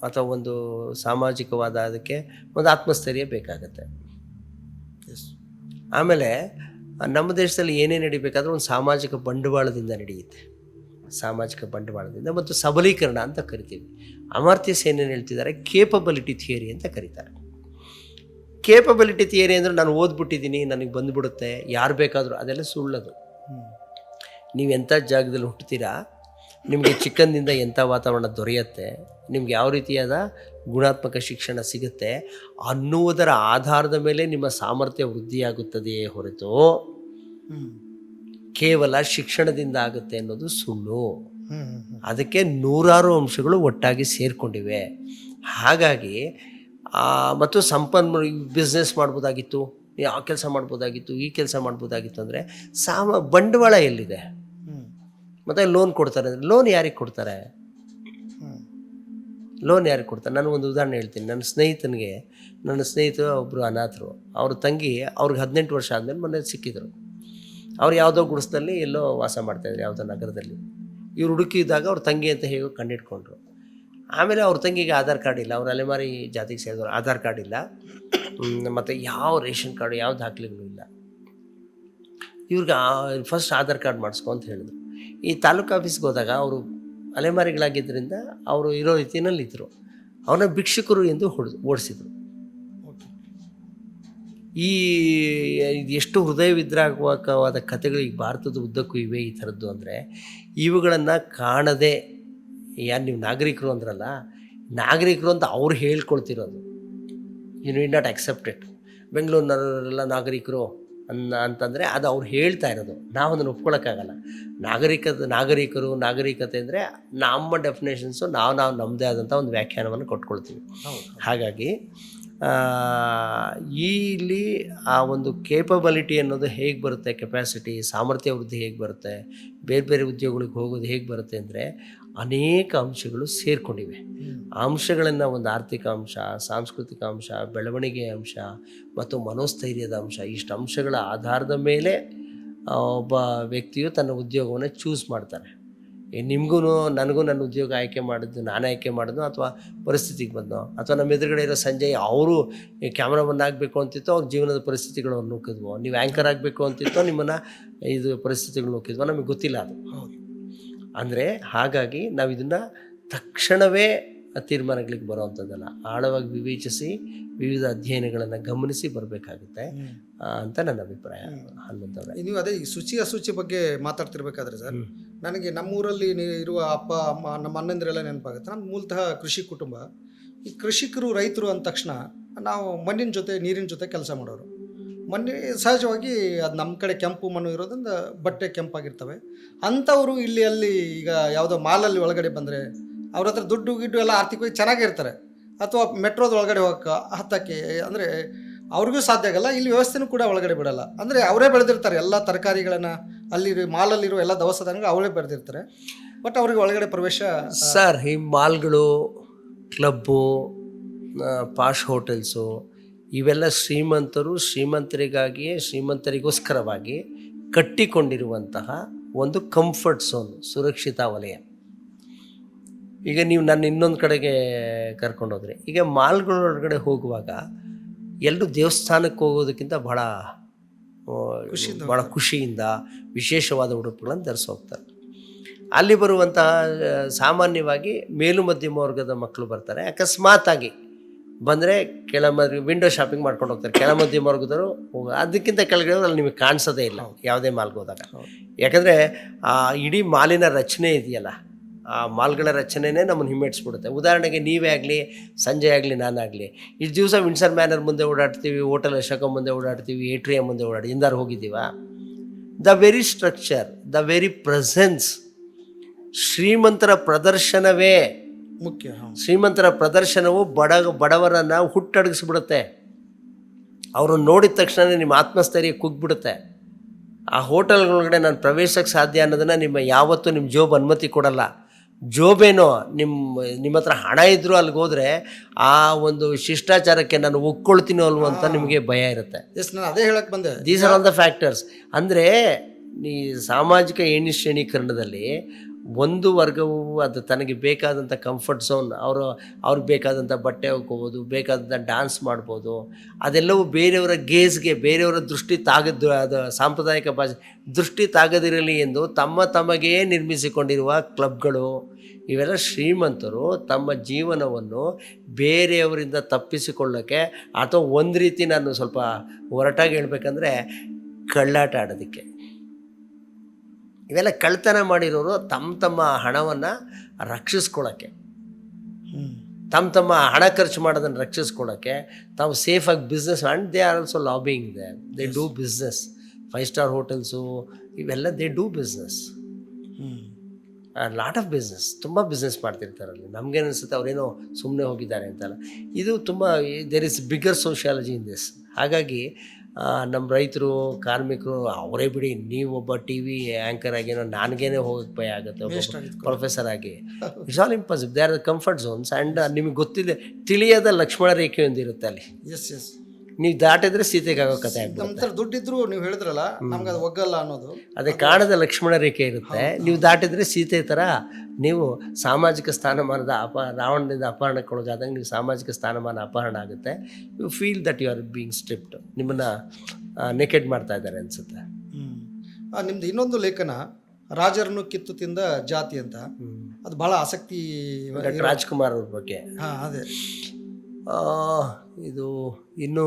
S1: ಅಥವಾ ಒಂದು ಸಾಮಾಜಿಕವಾದ ಅದಕ್ಕೆ ಒಂದು ಆತ್ಮಸ್ಥೈರ್ಯ ಬೇಕಾಗತ್ತೆ. ಆಮೇಲೆ ನಮ್ಮ ದೇಶದಲ್ಲಿ ಏನೇ ನಡಿಬೇಕಾದ್ರೂ ಒಂದು ಸಾಮಾಜಿಕ ಬಂಡವಾಳದಿಂದ ನಡೆಯುತ್ತೆ. ಸಾಮಾಜಿಕ ಬಂಡವಾಳದಿಂದ ಮತ್ತು ಸಬಲೀಕರಣ ಅಂತ ಕರಿತೀವಿ. ಅಮರ್ತ್ಯ ಸೇನ್ ಏನು ಹೇಳ್ತಿದ್ದಾರೆ, ಕೇಪಬಿಲಿಟಿ ಥಿಯರಿ ಅಂತ ಕರೀತಾರೆ. ಕೇಪಬಿಲಿಟಿ ಥಿಯರಿ ಅಂದರೆ ನಾನು ಓದ್ಬಿಟ್ಟಿದ್ದೀನಿ, ನನಗೆ ಬಂದುಬಿಡುತ್ತೆ, ಯಾರು ಬೇಕಾದರೂ, ಅದೆಲ್ಲ ಸುಳ್ಳದು. ನೀವು ಎಂಥ ಜಾಗದಲ್ಲಿ ಹುಟ್ಟುತ್ತೀರಾ, ನಿಮಗೆ ಚಿಕ್ಕಂದಿಂದ ಎಂಥ ವಾತಾವರಣ ದೊರೆಯುತ್ತೆ, ನಿಮ್ಗೆ ಯಾವ ರೀತಿಯಾದ ಗುಣಾತ್ಮಕ ಶಿಕ್ಷಣ ಸಿಗುತ್ತೆ ಅನ್ನುವುದರ ಆಧಾರದ ಮೇಲೆ ನಿಮ್ಮ ಸಾಮರ್ಥ್ಯ ವೃದ್ಧಿಯಾಗುತ್ತದೆಯೇ ಹೊರತು ಕೇವಲ ಶಿಕ್ಷಣದಿಂದ ಆಗುತ್ತೆ ಅನ್ನೋದು ಸುಳ್ಳು. ಅದಕ್ಕೆ ನೂರಾರು ಅಂಶಗಳು ಒಟ್ಟಾಗಿ ಸೇರಿಕೊಂಡಿವೆ. ಹಾಗಾಗಿ ಮತ್ತು ಬಿಸ್ನೆಸ್ ಮಾಡ್ಬೋದಾಗಿತ್ತು, ಆ ಕೆಲಸ ಮಾಡ್ಬೋದಾಗಿತ್ತು, ಈ ಕೆಲಸ ಮಾಡ್ಬೋದಾಗಿತ್ತು ಅಂದರೆ ಬಂಡವಾಳ ಎಲ್ಲಿದೆ? ಮತ್ತು ಲೋನ್ ಕೊಡ್ತಾರೆ ಅಂದರೆ ಲೋನ್ ಯಾರಿಗೆ ಕೊಡ್ತಾರೆ? ನಾನು ಒಂದು ಉದಾಹರಣೆ ಹೇಳ್ತೀನಿ. ನನ್ನ ಸ್ನೇಹಿತ ಒಬ್ಬರು ಅನಾಥರು, ಅವ್ರ ತಂಗಿ, ಅವ್ರಿಗೆ 18 ವರ್ಷ ಆದಮೇಲೆ ಮೊನ್ನೆ ಸಿಕ್ಕಿದ್ರು. ಅವ್ರು ಯಾವುದೋ ಗುಡಿಸ್ದಲ್ಲಿ ಎಲ್ಲೋ ವಾಸ ಮಾಡ್ತಾಯಿದ್ರು, ಯಾವುದೋ ನಗರದಲ್ಲಿ. ಇವ್ರು ಹುಡುಕಿದಾಗ ಅವ್ರ ತಂಗಿ ಅಂತ ಹೇಗೋ ಕಂಡಿಡ್ಕೊಂಡ್ರು. ಆಮೇಲೆ ಅವ್ರ ತಂಗಿಗೆ ಆಧಾರ್ ಕಾರ್ಡ್ ಇಲ್ಲ, ಅವ್ರು ಅಲೆಮಾರಿ ಜಾತಿಗೆ ಸೇರಿದವರು, ಆಧಾರ್ ಕಾರ್ಡ್ ಇಲ್ಲ, ಮತ್ತು ಯಾವ ರೇಷನ್ ಕಾರ್ಡು, ಯಾವ ದಾಖಲೆಗಳು ಇಲ್ಲ. ಇವ್ರಿಗೆ ಫಸ್ಟ್ ಆಧಾರ್ ಕಾರ್ಡ್ ಮಾಡಿಸ್ಕೊ ಅಂತ ಹೇಳಿದ್ರು. ಈ ತಾಲೂಕು ಆಫೀಸ್ಗೆ ಹೋದಾಗ ಅವರು ಅಲೆಮಾರಿಗಳಾಗಿದ್ದರಿಂದ ಅವರು ಇರೋ ರೀತಿಯಲ್ಲಿದ್ದರು. ಅವ್ರನ್ನ ಭಿಕ್ಷುಕರು ಎಂದು ಓಡಿಸಿದರು. ಇದು ಎಷ್ಟು ಹೃದಯ ವಿದ್ರಾವಕವಾದ ಕಥೆಗಳು ಈ ಭಾರತದ ಉದ್ದಕ್ಕೂ ಇವೆ ಈ ಥರದ್ದು. ಅಂದರೆ ಇವುಗಳನ್ನು ಕಾಣದೆ, ನೀವು ನಾಗರಿಕರು ಅಂದ್ರಲ್ಲ, ನಾಗರಿಕರು ಅಂತ ಅವ್ರು ಹೇಳ್ಕೊಳ್ತಿರೋದು. You need not accept it. ಬೆಂಗಳೂರಿನವರೆಲ್ಲ ನಾಗರಿಕರು ಅಂತಂದರೆ ಅದು ಅವ್ರು ಹೇಳ್ತಾ ಇರೋದು, ನಾವು ಅದನ್ನು ಒಪ್ಕೊಳ್ಳೋಕ್ಕಾಗಲ್ಲ. ನಾಗರಿಕರು, ನಾಗರಿಕತೆ ಅಂದರೆ ನಮ್ಮ ಡೆಫಿನೇಷನ್ಸು, ನಾವು ನಮ್ಮದೇ ಆದಂಥ ಒಂದು ವ್ಯಾಖ್ಯಾನವನ್ನು ಕೊಟ್ಕೊಳ್ತೀವಿ. ಹಾಗಾಗಿ ಇಲ್ಲಿ ಆ ಒಂದು ಕೇಪಬಿಲಿಟಿ ಅನ್ನೋದು ಹೇಗೆ ಬರುತ್ತೆ, ಕೆಪಾಸಿಟಿ, ಸಾಮರ್ಥ್ಯ ವೃದ್ಧಿ ಹೇಗೆ ಬರುತ್ತೆ, ಬೇರೆ ಬೇರೆ ಉದ್ಯೋಗಗಳಿಗೆ ಹೋಗೋದು ಹೇಗೆ ಬರುತ್ತೆ ಅಂದರೆ ಅನೇಕ ಅಂಶಗಳು ಸೇರಿಕೊಂಡಿವೆ. ಆ ಅಂಶಗಳನ್ನು ಒಂದು ಆರ್ಥಿಕ ಅಂಶ, ಸಾಂಸ್ಕೃತಿಕ ಅಂಶ, ಬೆಳವಣಿಗೆಯ ಅಂಶ ಮತ್ತು ಮನೋಸ್ಥೈರ್ಯದ ಅಂಶ, ಇಷ್ಟು ಅಂಶಗಳ ಆಧಾರದ ಮೇಲೆ ಒಬ್ಬ ವ್ಯಕ್ತಿಯು ತನ್ನ ಉದ್ಯೋಗವನ್ನು ಚೂಸ್ ಮಾಡ್ತಾನೆ. ನಿಮಗೂ ನನಗೂ ನನ್ನ ಉದ್ಯೋಗ ಆಯ್ಕೆ ಮಾಡಿದ್ದು ನಾನೇ ಆಯ್ಕೆ ಮಾಡಿದ್ನೋ ಅಥವಾ ಪರಿಸ್ಥಿತಿಗೆ ಬಂದೋ, ಅಥವಾ ನಮ್ಮ ಎದುರುಗಡೆ ಇರೋ ಸಂಜಯ್ ಅವರು ಕ್ಯಾಮ್ರಾಮನ್ ಆಗಬೇಕು ಅಂತಿತ್ತೋ ಅವ್ರ ಜೀವನದ ಪರಿಸ್ಥಿತಿಗಳು ನುಗ್ಗಿದ್ವೋ, ನೀವು ಆ್ಯಂಕರ್ ಆಗಬೇಕು ಅಂತಿತ್ತೋ ನಿಮ್ಮನ್ನು ಪರಿಸ್ಥಿತಿಗಳು ನುಗ್ಗಿದ್ವೋ, ನಮಗೆ ಗೊತ್ತಿಲ್ಲ ಅದು. ಅಂದರೆ ಹಾಗಾಗಿ ನಾವು ಇದನ್ನು ತಕ್ಷಣವೇ ತೀರ್ಮಾನಗಳಿಗೆ ಬರುವಂಥದ್ದಲ್ಲ. ಆಳವಾಗಿ ವಿವೇಚಿಸಿ ವಿವಿಧ ಅಧ್ಯಯನಗಳನ್ನು ಗಮನಿಸಿ ಬರಬೇಕಾಗುತ್ತೆ ಅಂತ ನನ್ನ ಅಭಿಪ್ರಾಯ. ಹನುಮಂತವ್ರೆ,
S2: ನೀವು ಅದೇ ಈ ಶುಚಿ ಅಶುಚಿ ಬಗ್ಗೆ ಮಾತಾಡ್ತಿರ್ಬೇಕಾದ್ರೆ ಸರ್, ನನಗೆ ನಮ್ಮೂರಲ್ಲಿ ಇರುವ ಅಪ್ಪ ಅಮ್ಮ ನಮ್ಮ ಅಣ್ಣಂದಿರೆಲ್ಲ ನೆನಪಾಗುತ್ತೆ. ನಮ್ಮ ಮೂಲತಃ ಕೃಷಿ ಕುಟುಂಬ. ಈ ಕೃಷಿಕರು ರೈತರು ಅಂದ ತಕ್ಷಣ ನಾವು ಮಣ್ಣಿನ ಜೊತೆ ನೀರಿನ ಜೊತೆ ಕೆಲಸ ಮಾಡೋರು. ಮಣ್ಣು ಸಹಜವಾಗಿ ಅದು ನಮ್ಮ ಕಡೆ ಕೆಂಪು ಮಣ್ಣು ಇರೋದ್ರಿಂದ ಬಟ್ಟೆ ಕೆಂಪಾಗಿರ್ತವೆ. ಅಂಥವರು ಇಲ್ಲಿ ಅಲ್ಲಿ ಈಗ ಯಾವುದೋ ಮಾಲಲ್ಲಿ ಒಳಗಡೆ ಬಂದರೆ ಅವ್ರ ಹತ್ರ ದುಡ್ಡು ಗಿಡ್ಡು ಎಲ್ಲ ಆರ್ಥಿಕವಾಗಿ ಚೆನ್ನಾಗಿರ್ತಾರೆ, ಅಥವಾ ಮೆಟ್ರೋದ ಒಳಗಡೆ ಹತ್ತಕ್ಕೆ ಅಂದರೆ ಅವ್ರಿಗೂ ಸಾಧ್ಯ ಆಗಲ್ಲ. ಇಲ್ಲಿ ವ್ಯವಸ್ಥೆನೂ ಕೂಡ ಒಳಗಡೆ ಬಿಡಲ್ಲ. ಅಂದರೆ ಅವರೇ ಬೆಳೆದಿರ್ತಾರೆ ಎಲ್ಲ ತರಕಾರಿಗಳನ್ನು, ಅಲ್ಲಿ ಮಾಲಲ್ಲಿರೋ ಎಲ್ಲ ದವಸ ಧಾನ್ಯಗಳು ಅವರೇ ಬೆಳೆದಿರ್ತಾರೆ. ಬಟ್ ಅವ್ರಿಗೆ ಒಳಗಡೆ ಪ್ರವೇಶ.
S1: ಸರ್, ಈ ಮಾಲ್ಗಳು, ಕ್ಲಬ್ಬು, ಪಾಶ್ ಹೋಟೆಲ್ಸು ಇವೆಲ್ಲ ಶ್ರೀಮಂತರಿಗೋಸ್ಕರವಾಗಿ ಕಟ್ಟಿಕೊಂಡಿರುವಂತಹ ಒಂದು ಕಂಫರ್ಟ್ ಝೋನ್, ಸುರಕ್ಷಿತ ವಲಯ. ಈಗ ನೀವು ನನ್ನ ಇನ್ನೊಂದು ಕಡೆಗೆ ಕರ್ಕೊಂಡೋದ್ರಿ. ಈಗ ಮಾಲ್ಗಳೊಳಗಡೆ ಹೋಗುವಾಗ ಎಲ್ಲರೂ ದೇವಸ್ಥಾನಕ್ಕೆ ಹೋಗೋದಕ್ಕಿಂತ ಭಾಳ ಖುಷಿಯಿಂದ ವಿಶೇಷವಾದ ಉಡುಪುಗಳನ್ನು ಧರಿಸಿ ಹೋಗ್ತಾರೆ. ಅಲ್ಲಿ ಬರುವಂತಹ ಸಾಮಾನ್ಯವಾಗಿ ಮೇಲು ಮಧ್ಯಮ ವರ್ಗದ ಮಕ್ಕಳು ಬರ್ತಾರೆ. ಅಕಸ್ಮಾತಾಗಿ ಬಂದರೆ ವಿಂಡೋ ಶಾಪಿಂಗ್ ಮಾಡ್ಕೊಂಡು ಹೋಗ್ತಾರೆ. ಕೆಳ ಮಧ್ಯಮ ವರ್ಗದವರು ಅದಕ್ಕಿಂತ ಕೆಳಗಡೆ ಅಲ್ಲಿ ನಿಮಗೆ ಕಾಣಿಸೋದೇ ಇಲ್ಲ ಯಾವುದೇ ಮಾಲ್ಗೆ ಹೋದಾಗ. ಯಾಕಂದರೆ ಆ ಇಡೀ ಮಾಲಿನ ರಚನೆ ಇದೆಯಲ್ಲ, ಆ ಮಾಲ್ಗಳ ರಚನೆನೇ ನಮ್ಮನ್ನು ಹಿಮ್ಮೆಟ್ಟಿಸ್ಬಿಡುತ್ತೆ. ಉದಾಹರಣೆಗೆ ನೀವೇ ಆಗಲಿ, ಸಂಜೆ ಆಗಲಿ, ನಾನಾಗಲಿ ಇಷ್ಟು ದಿವಸ ವಿನ್ಸರ್ ಮ್ಯಾನರ್ ಮುಂದೆ ಓಡಾಡ್ತೀವಿ, ಹೋಟೆಲ್ ಅಶೋಕ ಮುಂದೆ ಓಡಾಡ್ತೀವಿ, ಏಟ್ರಿಯಾ ಮುಂದೆ ಇಂದಾರು ಹೋಗಿದ್ದೀವ. The very structure, the very presence, ಶ್ರೀಮಂತರ ಪ್ರದರ್ಶನವೇ
S2: ಮುಖ್ಯ.
S1: ಶ್ರೀಮಂತರ ಪ್ರದರ್ಶನವು ಬಡವರನ್ನು ಹುಟ್ಟಡಗಿಸ್ಬಿಡುತ್ತೆ. ಅವ್ರನ್ನ ನೋಡಿದ ತಕ್ಷಣ ನಿಮ್ಮ ಆತ್ಮಸ್ಥೈರ್ಯ ಕುಗ್ಬಿಡುತ್ತೆ. ಆ ಹೋಟೆಲ್ಗಳೊಳಗಡೆ ನಾನು ಪ್ರವೇಶಕ್ಕೆ ಸಾಧ್ಯ ಅನ್ನೋದನ್ನು ಯಾವತ್ತೂ ನಿಮ್ಮ ಜೋಬ್ ಅನುಮತಿ ಕೊಡಲ್ಲ. ಜೋಬೇನೋ ನಿಮ್ಮ ಹತ್ರ ಹಣ ಇದ್ದರೂ ಅಲ್ಲಿಗೆ ಹೋದರೆ ಆ ಒಂದು ಶಿಷ್ಟಾಚಾರಕ್ಕೆ ನಾನು ಒಕ್ಕೊಳ್ತೀನೋ ಅಲ್ವೋ ಅಂತ ನಿಮಗೆ ಭಯ ಇರುತ್ತೆ.
S2: ನಾನು ಅದೇ ಹೇಳಕ್ಕೆ ಬಂದೆ.
S1: These are all the factors. ಅಂದರೆ ಈ ಸಾಮಾಜಿಕ ಶ್ರೇಣೀಕರಣದಲ್ಲಿ ಒಂದು ವರ್ಗವು ಅದು ತನಗೆ ಬೇಕಾದಂಥ ಕಂಫರ್ಟ್ ಝೋನ್, ಅವ್ರಿಗೆ ಬೇಕಾದಂಥ ಬಟ್ಟೆ ಹಾಕೋಬೋದು, ಬೇಕಾದಂಥ ಡ್ಯಾನ್ಸ್ ಮಾಡ್ಬೋದು, ಅದೆಲ್ಲವೂ ಬೇರೆಯವರ ಗೇಜ್ಗೆ, ಬೇರೆಯವರ ದೃಷ್ಟಿ ಅದು ಸಾಂಪ್ರದಾಯಿಕ ಭಾಷೆ ದೃಷ್ಟಿ ತಾಗದಿರಲಿ ಎಂದು ತಮಗೇ ನಿರ್ಮಿಸಿಕೊಂಡಿರುವ ಕ್ಲಬ್ಗಳು, ಇವೆಲ್ಲ ಶ್ರೀಮಂತರು ತಮ್ಮ ಜೀವನವನ್ನು ಬೇರೆಯವರಿಂದ ತಪ್ಪಿಸಿಕೊಳ್ಳೋಕ್ಕೆ, ಅಥವಾ ಒಂದು ರೀತಿ ನಾನು ಸ್ವಲ್ಪ ಹೊರಟಾಗಿ ಹೇಳ್ಬೇಕಂದ್ರೆ ಕಳ್ಳಾಟ ಆಡೋದಕ್ಕೆ. ಇವೆಲ್ಲ ಕಳ್ತನ ಮಾಡಿರೋರು ತಮ್ಮ ಹಣವನ್ನು ರಕ್ಷಿಸ್ಕೊಳ್ಳೋಕ್ಕೆ, ತಮ್ಮ ಹಣ ಖರ್ಚು ಮಾಡೋದನ್ನು ರಕ್ಷಿಸ್ಕೊಳ್ಳೋಕ್ಕೆ, ತಾವು ಸೇಫಾಗಿ business, and they are also lobbying they do business. 5 star hotels ಇವೆಲ್ಲ they do business, lot of business, ತುಂಬ ಬಿಸ್ನೆಸ್ ಮಾಡ್ತಿರ್ತಾರಲ್ಲಿ. ನಮಗೇನು ಅನಿಸುತ್ತೆ ಅವರೇನೋ ಸುಮ್ಮನೆ ಹೋಗಿದ್ದಾರೆ ಅಂತಲ್ಲ. ಇದು ತುಂಬ there is bigger sociology in this. ಹಾಗಾಗಿ ನಮ್ಮ ರೈತರು, ಕಾರ್ಮಿಕರು ಅವರೇ ಬಿಡಿ, ನೀವೊಬ್ಬ TV ಆ್ಯಂಕರ್ ಆಗೇನೋ ನನಗೇನೆ ಹೋಗೋಕ್ಕೆ ಭಯ ಆಗುತ್ತೆ ಪ್ರೊಫೆಸರ್ ಆಗಿ. It's all impossible. They are the comfort zones. And ನಿಮಗೆ ಗೊತ್ತಿದೆ, ತಿಳಿಯದ ಲಕ್ಷ್ಮಣ ರೇಖೆ ಒಂದಿರುತ್ತೆ ಅಲ್ಲಿ.
S2: ಎಸ್ ಎಸ್,
S1: ನೀವು ದಾಟಿದ್ರೆ ಸೀತೆಗೆ ಆಗೋ ಕಥೆ
S2: ನಮ್ಮ ಹತ್ರ ದುಡ್ಡಿದ್ರು ನೀವು ಹೇಳಿದ್ರಲ್ಲ, ನಮ್ಗೆ ಅದು ಒಗ್ಗಲ್ಲ ಅನ್ನೋದು.
S1: ಅದೇ ಕಾಣದ ಲಕ್ಷ್ಮಣ ರೇಖೆ ಇರುತ್ತೆ. ನೀವು ದಾಟಿದ್ರೆ ಸೀತೆ ಥರ ನೀವು ಸಾಮಾಜಿಕ ಸ್ಥಾನಮಾನದ ರಾವಣದಿಂದ ಅಪಹರಣಕ್ಕೊಳಗಾದಾಗ ನೀವು ಸಾಮಾಜಿಕ ಸ್ಥಾನಮಾನ ಅಪಹರಣ ಆಗುತ್ತೆ. You feel that you are being stripped, ನಿಮ್ಮನ್ನು ನೆಕೆಡ್ ಮಾಡ್ತಾ ಇದ್ದಾರೆ ಅನಿಸುತ್ತೆ.
S2: ನಿಮ್ದು ಇನ್ನೊಂದು ಲೇಖನ ರಾಜರನ್ನು ಕಿತ್ತು ತಿಂದ ಜಾತಿ ಅಂತ, ಅದು ಭಾಳ ಆಸಕ್ತಿ.
S1: ರಾಜ್ಕುಮಾರ್ ಅವ್ರ ಬಗ್ಗೆ.
S2: ಅದೇ
S1: ಇದು ಇನ್ನೂ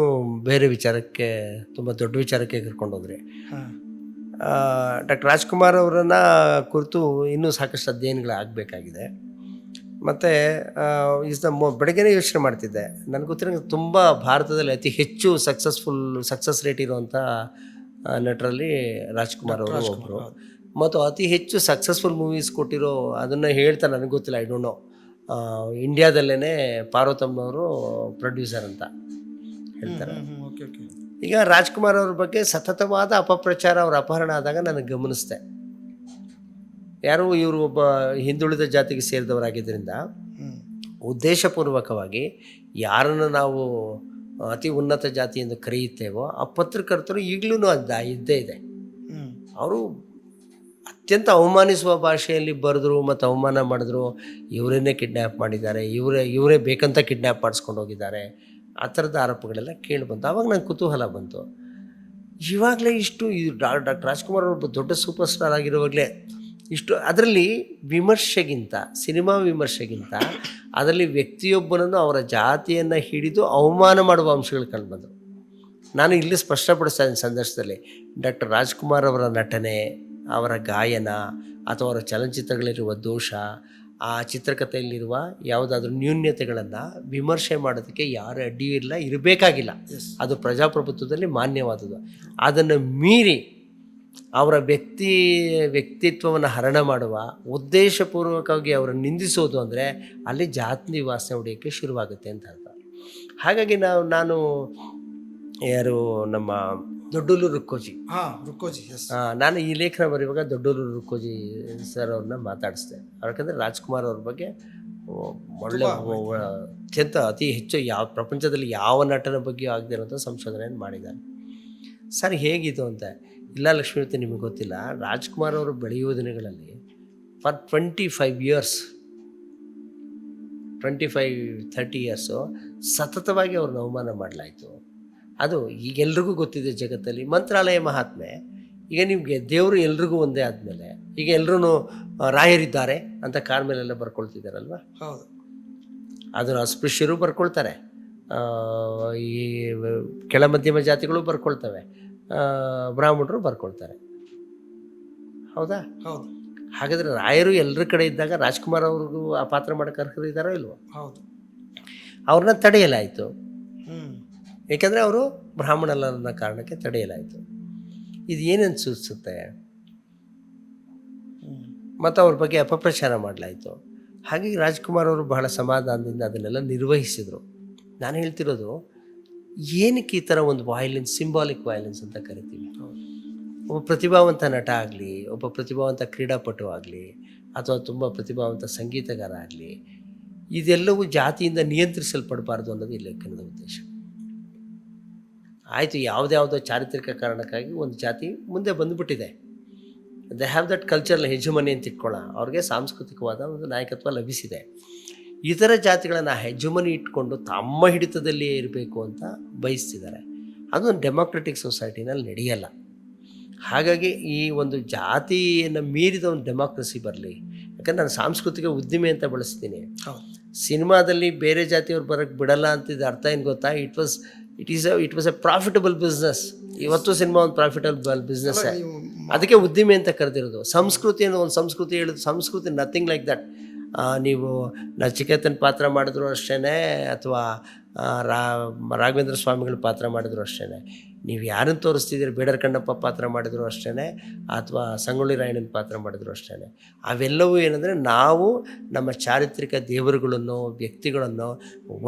S1: ಬೇರೆ ವಿಚಾರಕ್ಕೆ, ತುಂಬ ದೊಡ್ಡ ವಿಚಾರಕ್ಕೆ ಕರ್ಕೊಂಡೋದ್ರಿ. ಡಾಕ್ಟರ್ ರಾಜ್ಕುಮಾರ್ ಅವರನ್ನು ಕುರಿತು ಇನ್ನೂ ಸಾಕಷ್ಟು ಅಧ್ಯಯನಗಳಾಗಬೇಕಾಗಿದೆ. ಮತ್ತು ಬೆಳಗ್ಗೆನೇ ಯೋಚನೆ ಮಾಡ್ತಿದ್ದೆ, ನನಗೆ ಗೊತ್ತಿರೋ ತುಂಬ ಭಾರತದಲ್ಲಿ ಅತಿ ಹೆಚ್ಚು ಸಕ್ಸಸ್ ರೇಟ್ ಇರುವಂಥ ನಟರಲ್ಲಿ ರಾಜ್ಕುಮಾರ್ ಅವರು ಒಬ್ಬರು. ಮತ್ತು ಅತಿ ಹೆಚ್ಚು ಸಕ್ಸಸ್ಫುಲ್ ಮೂವೀಸ್ ಕೊಟ್ಟಿರೋ, ಅದನ್ನು ಹೇಳ್ತಾ ನನಗೆ ಗೊತ್ತಿಲ್ಲ, ಐ ಡೋಂಟ್ ನೋ, ಇಂಡಿಯಾದಲ್ಲೇ ಪಾರ್ವತಮ್ಮನವರು ಪ್ರೊಡ್ಯೂಸರ್ ಅಂತ ಹೇಳ್ತಾರೆ. ಈಗ ರಾಜ್ಕುಮಾರ್ ಅವ್ರ ಬಗ್ಗೆ ಸತತವಾದ ಅಪಪ್ರಚಾರ, ಅವ್ರ ಅಪಹರಣ ಆದಾಗ ನನಗೆ ಗಮನಿಸಿದೆ, ಯಾರು ಇವರು ಒಬ್ಬ ಹಿಂದುಳಿದ ಜಾತಿಗೆ ಸೇರಿದವರಾಗಿದ್ದರಿಂದ ಉದ್ದೇಶಪೂರ್ವಕವಾಗಿ ಯಾರನ್ನು ನಾವು ಅತಿ ಉನ್ನತ ಜಾತಿ ಎಂದು ಕರೆಯುತ್ತೇವೋ ಆ ಪತ್ರಕರ್ತರು ಈಗಲೂ ಇದ್ದೇ ಇದೆ. ಅವರು ಅತ್ಯಂತ ಅವಮಾನಿಸುವ ಭಾಷೆಯಲ್ಲಿ ಬರೆದ್ರು ಮತ್ತು ಅವಮಾನ ಮಾಡಿದ್ರು. ಇವರನ್ನೇ ಕಿಡ್ನ್ಯಾಪ್ ಮಾಡಿದ್ದಾರೆ, ಇವರೇ ಬೇಕಂತ ಕಿಡ್ನ್ಯಾಪ್ ಮಾಡಿಸ್ಕೊಂಡು ಹೋಗಿದ್ದಾರೆ, ಆ ಥರದ ಆರೋಪಗಳೆಲ್ಲ ಕೇಳಿಬಂತು. ಆವಾಗ ನಂಗೆ ಕುತೂಹಲ ಬಂತು, ಇವಾಗಲೇ ಇಷ್ಟು ಡಾಕ್ಟರ್ ರಾಜ್ಕುಮಾರ್ ಒಬ್ಬ ದೊಡ್ಡ ಸೂಪರ್ ಸ್ಟಾರ್ ಆಗಿರುವಾಗಲೇ ಇಷ್ಟು ಅದರಲ್ಲಿ ವಿಮರ್ಶೆಗಿಂತ, ಸಿನಿಮಾ ವಿಮರ್ಶೆಗಿಂತ ಅದರಲ್ಲಿ ವ್ಯಕ್ತಿಯೊಬ್ಬನನ್ನು ಅವರ ಜಾತಿಯನ್ನು ಹಿಡಿದು ಅವಮಾನ ಮಾಡುವ ಅಂಶಗಳು ಕಂಡುಬಂದವು. ನಾನು ಇಲ್ಲಿ ಸ್ಪಷ್ಟಪಡಿಸ್ತಾ ಇದ್ದೀನಿ ಸಂದರ್ಶದಲ್ಲಿ, ಡಾಕ್ಟರ್ ರಾಜ್ಕುಮಾರ್ ಅವರ ನಟನೆ, ಅವರ ಗಾಯನ ಅಥವಾ ಅವರ ಚಲನಚಿತ್ರಗಳಿರುವ ದೋಷ, ಆ ಚಿತ್ರಕಥೆಯಲ್ಲಿರುವ ಯಾವುದಾದ್ರೂ ನ್ಯೂನ್ಯತೆಗಳನ್ನು ವಿಮರ್ಶೆ ಮಾಡೋದಕ್ಕೆ ಯಾರು ಅಡ್ಡಿಯೂ ಇಲ್ಲ, ಇರಬೇಕಾಗಿಲ್ಲ. ಅದು ಪ್ರಜಾಪ್ರಭುತ್ವದಲ್ಲಿ ಮಾನ್ಯವಾದದ್ದು. ಅದನ್ನು ಮೀರಿ ಅವರ ವ್ಯಕ್ತಿತ್ವವನ್ನು ಹರಣ ಮಾಡುವ, ಉದ್ದೇಶಪೂರ್ವಕವಾಗಿ ಅವರನ್ನು ನಿಂದಿಸೋದು ಅಂದರೆ ಅಲ್ಲಿ ಜಾತಿ ವಾಸನೆ ಹೊಡೆಯೋಕ್ಕೆ ಶುರುವಾಗುತ್ತೆ ಅಂತ ಅರ್ಥ. ಹಾಗಾಗಿ ನಾನು ಯಾರು ನಮ್ಮ ದೊಡ್ಡೂರು ರುಕ್ಕೋಜಿ,
S2: ರುಕ್ಕೋಜಿ,
S1: ನಾನು ಈ ಲೇಖನ ಬರೆಯುವಾಗ ದೊಡ್ಡೂರು ರುಕ್ಕೋಜಿ ಸರ್ ಅವ್ರನ್ನ ಮಾತಾಡಿಸ್ದೆ. ಯಾಕಂದರೆ ರಾಜ್ಕುಮಾರ್ ಅವ್ರ ಬಗ್ಗೆ ಒಳ್ಳೆ ಅತ್ಯಂತ ಅತಿ ಹೆಚ್ಚು ಯಾವ ಪ್ರಪಂಚದಲ್ಲಿ ಯಾವ ನಟನ ಬಗ್ಗೆ ಆಗದೆ ಇರೋಂಥ ಸಂಶೋಧನೆಯನ್ನು ಮಾಡಿದ್ದಾರೆ. ಸರ್ ಹೇಗಿತ್ತು ಅಂತ, ಇಲ್ಲ ಲಕ್ಷ್ಮೀವತಿ ನಿಮಗೆ ಗೊತ್ತಿಲ್ಲ, ರಾಜ್ಕುಮಾರ್ ಅವರು ಬೆಳೆಯುವ ದಿನಗಳಲ್ಲಿ ಫಾರ್ 25 ಇಯರ್ಸ್ 25-30 ಇಯರ್ಸು ಸತತವಾಗಿ ಅವ್ರನ್ನ ಅವಮಾನ ಮಾಡಲಾಯಿತು. ಅದು ಈಗೆಲ್ರಿಗೂ ಗೊತ್ತಿದೆ ಜಗತ್ತಲ್ಲಿ. ಮಂತ್ರಾಲಯ ಮಹಾತ್ಮೆ, ಈಗ ನಿಮಗೆ ದೇವರು ಎಲ್ರಿಗೂ ಒಂದೇ ಆದಮೇಲೆ ಈಗ ಎಲ್ಲರೂ ರಾಯರಿದ್ದಾರೆ ಅಂತ ಕಾರ್ ಮೇಲೆಲ್ಲ ಬರ್ಕೊಳ್ತಿದ್ದಾರಲ್ವ.
S2: ಹೌದು,
S1: ಅದನ್ನು ಅಸ್ಪೃಶ್ಯರು ಬರ್ಕೊಳ್ತಾರೆ, ಈ ಕೆಳ ಮಧ್ಯಮ ಜಾತಿಗಳು ಬರ್ಕೊಳ್ತವೆ, ಬ್ರಾಹ್ಮಣರು ಬರ್ಕೊಳ್ತಾರೆ. ಹೌದಾ?
S2: ಹೌದು.
S1: ಹಾಗಾದರೆ ರಾಯರು ಎಲ್ಲರ ಕಡೆ ಇದ್ದಾಗ ರಾಜ್ಕುಮಾರ್ ಅವ್ರಿಗೂ ಆ ಪಾತ್ರ ಮಾಡೋಕ್ಕೆ ಅರ್ಹರಿದ್ದಾರೋ ಇಲ್ವೋ?
S2: ಹೌದು.
S1: ಅವ್ರನ್ನ ತಡೆಯಲಾಯಿತು. ಏಕೆಂದರೆ ಅವರು ಬ್ರಾಹ್ಮಣಲ್ಲ ಅನ್ನೋ ಕಾರಣಕ್ಕೆ ತಡೆಯಲಾಯಿತು. ಇದು ಏನೇನು ಸೂಚಿಸುತ್ತೆ? ಮತ್ತು ಅವ್ರ ಬಗ್ಗೆ ಅಪಪ್ರಚಾರ ಮಾಡಲಾಯಿತು. ಹಾಗಾಗಿ ರಾಜ್ಕುಮಾರ್ ಅವರು ಬಹಳ ಸಮಾಧಾನದಿಂದ ಅದನ್ನೆಲ್ಲ ನಿರ್ವಹಿಸಿದರು. ನಾನು ಹೇಳ್ತಿರೋದು, ಏನಕ್ಕೆ ಈ ಥರ ಒಂದು ವೈಲೆನ್ಸ್, ಸಿಂಬಾಲಿಕ್ ವೈಲೆನ್ಸ್ ಅಂತ ಕರಿತೀವಿ. ಒಬ್ಬ ಪ್ರತಿಭಾವಂತ ನಟ ಆಗಲಿ, ಒಬ್ಬ ಪ್ರತಿಭಾವಂತ ಕ್ರೀಡಾಪಟು ಆಗಲಿ, ಅಥವಾ ತುಂಬ ಪ್ರತಿಭಾವಂತ ಸಂಗೀತಗಾರ ಆಗಲಿ, ಇದೆಲ್ಲವೂ ಜಾತಿಯಿಂದ ನಿಯಂತ್ರಿಸಲ್ಪಡಬಾರ್ದು ಅನ್ನೋದು ಈ ಲೇಖನದ ಉದ್ದೇಶ. ಆಯಿತು, ಯಾವುದ್ಯಾವುದೋ ಚಾರಿತ್ರಿಕ ಕಾರಣಕ್ಕಾಗಿ ಒಂದು ಜಾತಿ ಮುಂದೆ ಬಂದುಬಿಟ್ಟಿದೆ, ದೇ ಹ್ಯಾವ್ ದಟ್ ಕಲ್ಚರಲ್ ಹೆಜುಮನಿ ಅಂತ ಇಟ್ಕೊಳ್ಳ, ಅವ್ರಿಗೆ ಸಾಂಸ್ಕೃತಿಕವಾದ ಒಂದು ನಾಯಕತ್ವ ಲಭಿಸಿದೆ. ಇತರ ಜಾತಿಗಳನ್ನು ಹೆಜುಮನಿ ಇಟ್ಕೊಂಡು ತಮ್ಮ ಹಿಡಿತದಲ್ಲಿಯೇ ಇರಬೇಕು ಅಂತ ಬಯಸ್ತಿದ್ದಾರೆ. ಅದೊಂದು ಡೆಮೋಕ್ರೆಟಿಕ್ ಸೊಸೈಟಿನಲ್ಲಿ ನಡೆಯಲ್ಲ. ಹಾಗಾಗಿ ಈ ಒಂದು ಜಾತಿಯನ್ನು ಮೀರಿದ ಒಂದು ಡೆಮೋಕ್ರಸಿ ಬರಲಿ. ಯಾಕಂದ್ರೆ ನಾನು ಸಾಂಸ್ಕೃತಿಕ ಉದ್ದಿಮೆ ಅಂತ ಬಳಸ್ತೀನಿ. ಸಿನಿಮಾದಲ್ಲಿ ಬೇರೆ ಜಾತಿಯವ್ರು ಬರೋಕ್ಕೆ ಬಿಡಲ್ಲ ಅಂತಿದ್ದ ಅರ್ಥ ಏನು ಗೊತ್ತಾ? It was A profitable business. ಇವತ್ತು ಸಿನಿಮಾ ಒಂದು ಪ್ರಾಫಿಟಬಲ್ ಬಿಸ್ನೆಸ್, ಅದಕ್ಕೆ ಉದ್ದಿಮೆ ಅಂತ ಕರೆದಿರೋದು. ಸಂಸ್ಕೃತಿ ಅನ್ನೋ ಒಂದು ಸಂಸ್ಕೃತಿ ಹೇಳಿದ್ರು, ಸಂಸ್ಕೃತಿ ನಥಿಂಗ್ ಲೈಕ್ ದಟ್. ನೀವು ನಚಿಕೇತನ ಪಾತ್ರ ಮಾಡಿದ್ರು ಅಷ್ಟೇ, ಅಥವಾ ರಾಘವೇಂದ್ರ ಸ್ವಾಮಿಗಳ ಪಾತ್ರ ಮಾಡಿದ್ರು ಅಷ್ಟೇ, ನೀವು ಯಾರನ್ನು ತೋರಿಸ್ತಿದ್ದೀರಿ, ಬೇಡರ ಕಣ್ಣಪ್ಪ ಪಾತ್ರ ಮಾಡಿದ್ರು ಅಷ್ಟೇ, ಅಥವಾ ಸಂಗೊಳ್ಳಿ ರಾಯಣ್ಣನ ಪಾತ್ರ ಮಾಡಿದ್ರು ಅಷ್ಟೇ. ಅವೆಲ್ಲವೂ ಏನಂದರೆ, ನಾವು ನಮ್ಮ ಚಾರಿತ್ರಿಕ ದೇವರುಗಳನ್ನು, ವ್ಯಕ್ತಿಗಳನ್ನು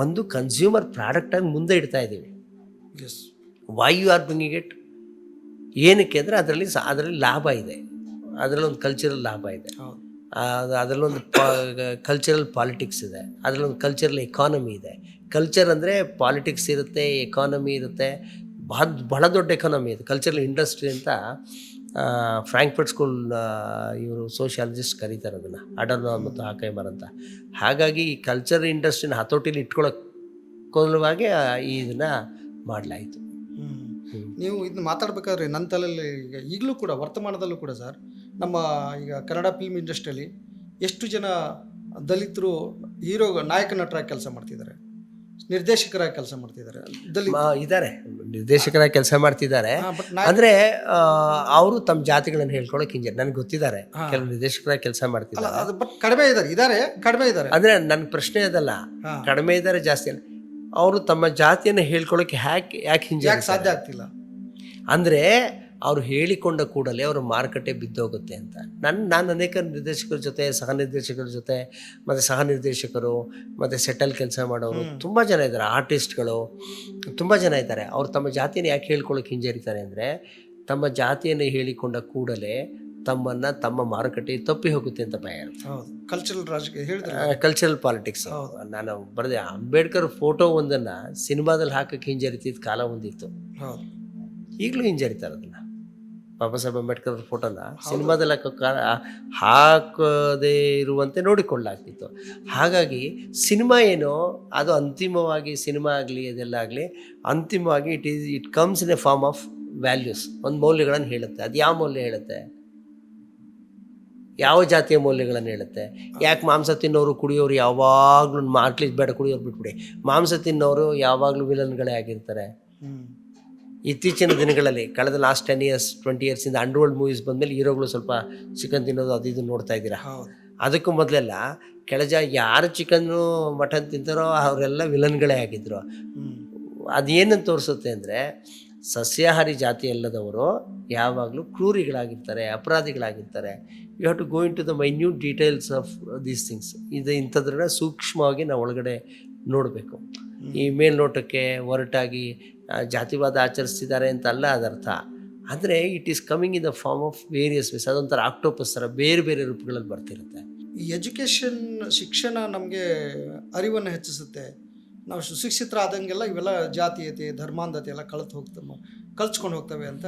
S1: ಒಂದು ಕನ್ಸ್ಯೂಮರ್ ಪ್ರಾಡಕ್ಟಾಗಿ ಮುಂದೆ ಇಡ್ತಾ ಇದ್ದೀವಿ. Why you are bringing it? ಏನಕ್ಕೆ ಅಂದರೆ ಅದರಲ್ಲಿ ಲಾಭ ಇದೆ, ಅದರಲ್ಲೊಂದು ಕಲ್ಚರಲ್ ಲಾಭ ಇದೆ, ಅದರಲ್ಲೊಂದು ಕಲ್ಚರಲ್ ಪಾಲಿಟಿಕ್ಸ್ ಇದೆ, ಅದರಲ್ಲೊಂದು ಕಲ್ಚರಲ್ ಎಕಾನಮಿ ಇದೆ. ಕಲ್ಚರ್ ಅಂದರೆ ಪಾಲಿಟಿಕ್ಸ್ ಇರುತ್ತೆ, ಎಕಾನಮಿ ಇರುತ್ತೆ, ಬಹಳ ದೊಡ್ಡ ಎಕಾನಮಿ ಇದೆ. ಕಲ್ಚರಲ್ ಇಂಡಸ್ಟ್ರಿ ಅಂತ ಫ್ರಾಂಕ್ಫರ್ಟ್ ಸ್ಕೂಲ್ ಇವರು ಸೋಷಿಯಾಲಜಿಸ್ಟ್ ಕರೀತಾರೆ ಅದನ್ನು, ಅಡರ್ನೋ ಮತ್ತು ಹಾಕೈಮರ್ ಅಂತ. ಹಾಗಾಗಿ ಈ ಕಲ್ಚರ್ ಇಂಡಸ್ಟ್ರಿನ ಹತೋಟಿಲಿ ಇಟ್ಕೊಳ್ಳೋಕ್ಕೋಲ್ವಾಗಿ ಇದನ್ನು ಮಾಡಲಾಯಿತು.
S2: ನೀವು ಇದನ್ನ ಮಾತಾಡಬೇಕಾದ್ರೆ ನನ್ನ ತಲೆಯಲ್ಲಿ ಈಗಲೂ ಕೂಡ, ವರ್ತಮಾನದಲ್ಲೂ ಕೂಡ ಸರ್, ನಮ್ಮ ಈಗ ಕನ್ನಡ ಫಿಲ್ಮ್ ಇಂಡಸ್ಟ್ರಿಯಲ್ಲಿ ಎಷ್ಟು ಜನ ದಲಿತರು ಹೀರೋ, ನಾಯಕ ನಟರಾಗಿ ಕೆಲಸ ಮಾಡ್ತಿದ್ದಾರೆ, ನಿರ್ದೇಶಕರಾಗಿ ಕೆಲಸ ಮಾಡ್ತಿದ್ದಾರೆ,
S1: ಇದ್ದಾರೆ, ನಿರ್ದೇಶಕರಾಗಿ ಕೆಲಸ ಮಾಡ್ತಿದ್ದಾರೆ. ಅಂದರೆ ಅವರು ತಮ್ಮ ಜಾತಿಗಳನ್ನು ಹೇಳ್ಕೊಳ್ಳೋಕೆ ನನಗೆ ಗೊತ್ತಿದ್ದಾರೆ, ಕೆಲವು ನಿರ್ದೇಶಕರಾಗಿ ಕೆಲಸ ಮಾಡ್ತಿದ್ದಾರೆ.
S2: ಬಟ್ ಕಡಿಮೆ ಇದ್ದಾರೆ.
S1: ಅಂದರೆ ನನ್ನ ಪ್ರಶ್ನೆ ಅದಲ್ಲ, ಕಡಿಮೆ ಇದ್ದಾರೆ ಜಾಸ್ತಿ ಅಲ್ಲ, ಅವರು ತಮ್ಮ ಜಾತಿಯನ್ನು ಹೇಳ್ಕೊಳ್ಳೋಕೆ ಯಾಕೆ ಹಿಂಜೆ
S2: ಸಾಧ್ಯ ಆಗ್ತಿಲ್ಲ
S1: ಅಂದರೆ ಅವರು ಹೇಳಿಕೊಂಡ ಕೂಡಲೇ ಅವರ ಮಾರುಕಟ್ಟೆ ಬಿದ್ದೋಗುತ್ತೆ ಅಂತ. ನಾನು ಅನೇಕ ನಿರ್ದೇಶಕರ ಜೊತೆ, ಸಹ ನಿರ್ದೇಶಕರ ಜೊತೆ, ಮತ್ತು ಸಹ ನಿರ್ದೇಶಕರು, ಮತ್ತು ಸೆಟಲ್ ಕೆಲಸ ಮಾಡೋರು ತುಂಬ ಜನ ಇದ್ದಾರೆ, ಆರ್ಟಿಸ್ಟ್ಗಳು ತುಂಬ ಜನ ಇದ್ದಾರೆ. ಅವರು ತಮ್ಮ ಜಾತಿಯನ್ನು ಯಾಕೆ ಹೇಳ್ಕೊಳ್ಳೋಕೆ ಹಿಂಜರಿತಾರೆ ಅಂದರೆ, ತಮ್ಮ ಜಾತಿಯನ್ನು ಹೇಳಿಕೊಂಡ ಕೂಡಲೇ ತಮ್ಮ ಮಾರುಕಟ್ಟೆ ತಪ್ಪಿ ಹೋಗುತ್ತೆ ಅಂತ ಭಯ ಇರುತ್ತೆ. Cultural politics. ನಾನು ಬರೆದೆ, ಅಂಬೇಡ್ಕರ್ ಫೋಟೋ ಒಂದನ್ನು ಸಿನಿಮಾದಲ್ಲಿ ಹಾಕೋಕ್ಕೆ ಹಿಂಜರಿತಿದ್ದ ಕಾಲ ಒಂದಿತ್ತು, ಈಗಲೂ ಹಿಂಜರಿತಾರೆ ಅದನ್ನು. ಬಾಬಾ ಸಾಹೇಬ್ ಅಂಬೇಡ್ಕರ್ ಫೋಟೋನ ಸಿನಿಮಾದಲ್ಲಿ ಹಾಕದೇ ಇರುವಂತೆ ನೋಡಿಕೊಳ್ಳಾಗ್ತಿತ್ತು. ಹಾಗಾಗಿ ಸಿನಿಮಾ ಏನೋ ಅದು ಅಂತಿಮವಾಗಿ, ಸಿನಿಮಾ ಆಗಲಿ ಅದೆಲ್ಲ ಆಗಲಿ, ಅಂತಿಮವಾಗಿ it comes in a form of values, ಒಂದು ಮೌಲ್ಯಗಳನ್ನು ಹೇಳುತ್ತೆ. ಅದು ಯಾವ ಮೌಲ್ಯ ಹೇಳುತ್ತೆ? ಯಾವ ಜಾತಿಯ ಮೌಲ್ಯಗಳನ್ನು ಹೇಳುತ್ತೆ? ಯಾಕೆ ಮಾಂಸ ತಿನ್ನೋರು ಕುಡಿಯೋರು ಯಾವಾಗಲೂ ಅಟ್ಲೀಸ್ಟ್ ಬೇಡ ಕುಡಿಯೋರು ಬಿಟ್ಬಿಡಿ, ಮಾಂಸ ತಿನ್ನೋರು ಯಾವಾಗಲೂ ವಿಲನ್ಗಳೇ ಆಗಿರ್ತಾರೆ. ಇತ್ತೀಚಿನ ದಿನಗಳಲ್ಲಿ ಕಳೆದ ಲಾಸ್ಟ್ 10 years 20 yearsಯಿಂದ ಅಂಡರ್ವರ್ಲ್ಡ್ ಮೂವೀಸ್ ಬಂದಮೇಲೆ ಹೀರೋಗಳು ಸ್ವಲ್ಪ ಚಿಕನ್ ತಿನ್ನೋದು ಅದು ಇದು ನೋಡ್ತಾ ಇದ್ದೀರಾ. ಅದಕ್ಕೂ ಮೊದಲೆಲ್ಲ ಯಾರು ಚಿಕನ್ನು ಮಟನ್ ತಿಂತಾರೋ ಅವರೆಲ್ಲ ವಿಲನ್ಗಳೇ ಆಗಿದ್ದರು. ಅದೇನಂತ ತೋರಿಸುತ್ತೆ ಅಂದರೆ ಸಸ್ಯಾಹಾರಿ ಜಾತಿ ಅಲ್ಲದವರು ಯಾವಾಗಲೂ ಕ್ರೂರಿಗಳಾಗಿರ್ತಾರೆ, ಅಪರಾಧಿಗಳಾಗಿರ್ತಾರೆ. You have to go into the minute details of these things. ಇಂಥದ್ರನ್ನ ಸೂಕ್ಷ್ಮವಾಗಿ ನಾವು ಒಳಗಡೆ ನೋಡಬೇಕು. ಈ ಮೇಲ್ನೋಟಕ್ಕೆ ಹೊರಟಾಗಿ ಜಾತಿವಾದ ಆಚರಿಸ್ತಿದ್ದಾರೆ ಅಂತ ಅಲ್ಲ ಅದರ್ಥ. ಅಂದರೆ it is coming in the form of various ways. ಅದೊಂಥರ ಆಕ್ಟೋಪಸ್ ಥರ ಬೇರೆ ಬೇರೆ ರೂಪಗಳಲ್ಲಿ ಬರ್ತಿರುತ್ತೆ.
S2: ಈ ಎಜುಕೇಷನ್ ಶಿಕ್ಷಣ ನಮಗೆ ಅರಿವನ್ನು ಹೆಚ್ಚಿಸುತ್ತೆ. ನಾವು ಸುಶಿಕ್ಷಿತರಾದಂಗೆಲ್ಲ ಇವೆಲ್ಲ ಜಾತೀಯತೆ ಧರ್ಮಾಂಧತೆ ಎಲ್ಲ ಕಳ್ಚ್ಕೊಂಡು ಹೋಗ್ತವೆ ಅಂತ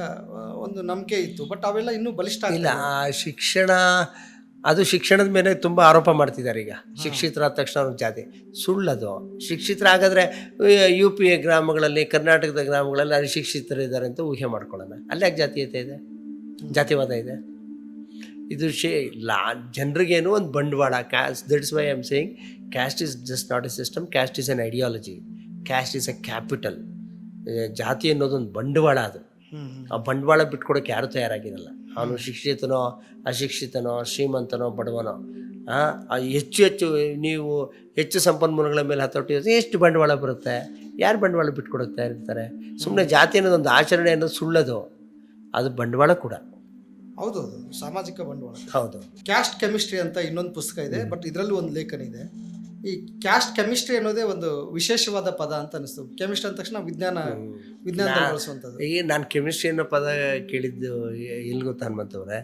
S2: ಒಂದು ನಂಬಿಕೆ ಇತ್ತು. ಬಟ್ ಅವೆಲ್ಲ ಇನ್ನೂ ಬಲಿಷ್ಠ
S1: ಇಲ್ಲ. ಶಿಕ್ಷಣದ ಮೇಲೆ ತುಂಬ ಆರೋಪ ಮಾಡ್ತಿದ್ದಾರೆ ಈಗ. ಶಿಕ್ಷಿತರಾದ ತಕ್ಷಣ ಅವ್ರಿಗೆ ಜಾತಿ ಸುಳ್ಳದು. ಶಿಕ್ಷಿತರಾಗಾದರೆ UP ಗ್ರಾಮಗಳಲ್ಲಿ, ಕರ್ನಾಟಕದ ಗ್ರಾಮಗಳಲ್ಲಿ ಅಲ್ಲಿ ಶಿಕ್ಷಿತರಿದ್ದಾರೆ ಅಂತ ಊಹೆ ಮಾಡ್ಕೊಳ್ಳೋಣ. ಅಲ್ಲೇ ಜಾತೀಯತೆ ಇದೆ, ಜಾತಿವಾದ ಇದೆ. ಇದು ಜನರಿಗೇನು ಒಂದು ಬಂಡವಾಳ. That's why I am saying caste is just not A system, caste is an ideology, caste is A capital. ಜಾತಿ ಅನ್ನೋದೊಂದು ಬಂಡವಾಳ. ಅದು ಆ ಬಂಡವಾಳ ಬಿಟ್ಕೊಡೋಕೆ ಯಾರೂ ತಯಾರಾಗಿರಲ್ಲ. ಅವನು ಶಿಕ್ಷಿತನೋ ಅಶಿಕ್ಷಿತನೋ ಶ್ರೀಮಂತನೋ ಬಡವನೋ ಹೆಚ್ಚು ಸಂಪನ್ಮೂಲಗಳ ಮೇಲೆ ಹತೋಟಿ ಎಷ್ಟು ಬಂಡವಾಳ ಬರುತ್ತೆ. ಯಾರು ಬಂಡವಾಳ ಬಿಟ್ಕೊಡೋಕೆ ತಯಾರಿರ್ತಾರೆ? ಸುಮ್ಮನೆ ಜಾತಿ ಅನ್ನೋದೊಂದು ಆಚರಣೆ ಅನ್ನೋದು ಸುಳ್ಳದು, ಅದು ಬಂಡವಾಳ ಕೂಡ.
S2: ಹೌದು, ಸಾಮಾಜಿಕ ಬಂಡವಾಳ.
S1: ಹೌದು.
S2: ಕ್ಯಾಸ್ಟ್ ಕೆಮಿಸ್ಟ್ರಿ ಅಂತ ಇನ್ನೊಂದು ಪುಸ್ತಕ ಇದೆ, ಬಟ್ ಇದರಲ್ಲೂ ಒಂದು ಲೇಖನ ಇದೆ. ಈ ಕ್ಯಾಸ್ಟ್ ಕೆಮಿಸ್ಟ್ರಿ ಅನ್ನೋದೇ ಒಂದು ವಿಶೇಷವಾದ ಪದ ಅಂತ ಅನಿಸ್ತು. ಕೆಮಿಸ್ಟ್ರಿ ಅಂದ ತಕ್ಷಣ ವಿಜ್ಞಾನ ಬಳಸುವಂಥದ್ದು.
S1: ಈಗ ನಾನು ಕೆಮಿಸ್ಟ್ರಿ ಅನ್ನೋ ಪದ ಕೇಳಿದ್ದು ಎಲ್ಲಿ ಗೊತ್ತಾ ಹನುಮಂತವ್ರೆ,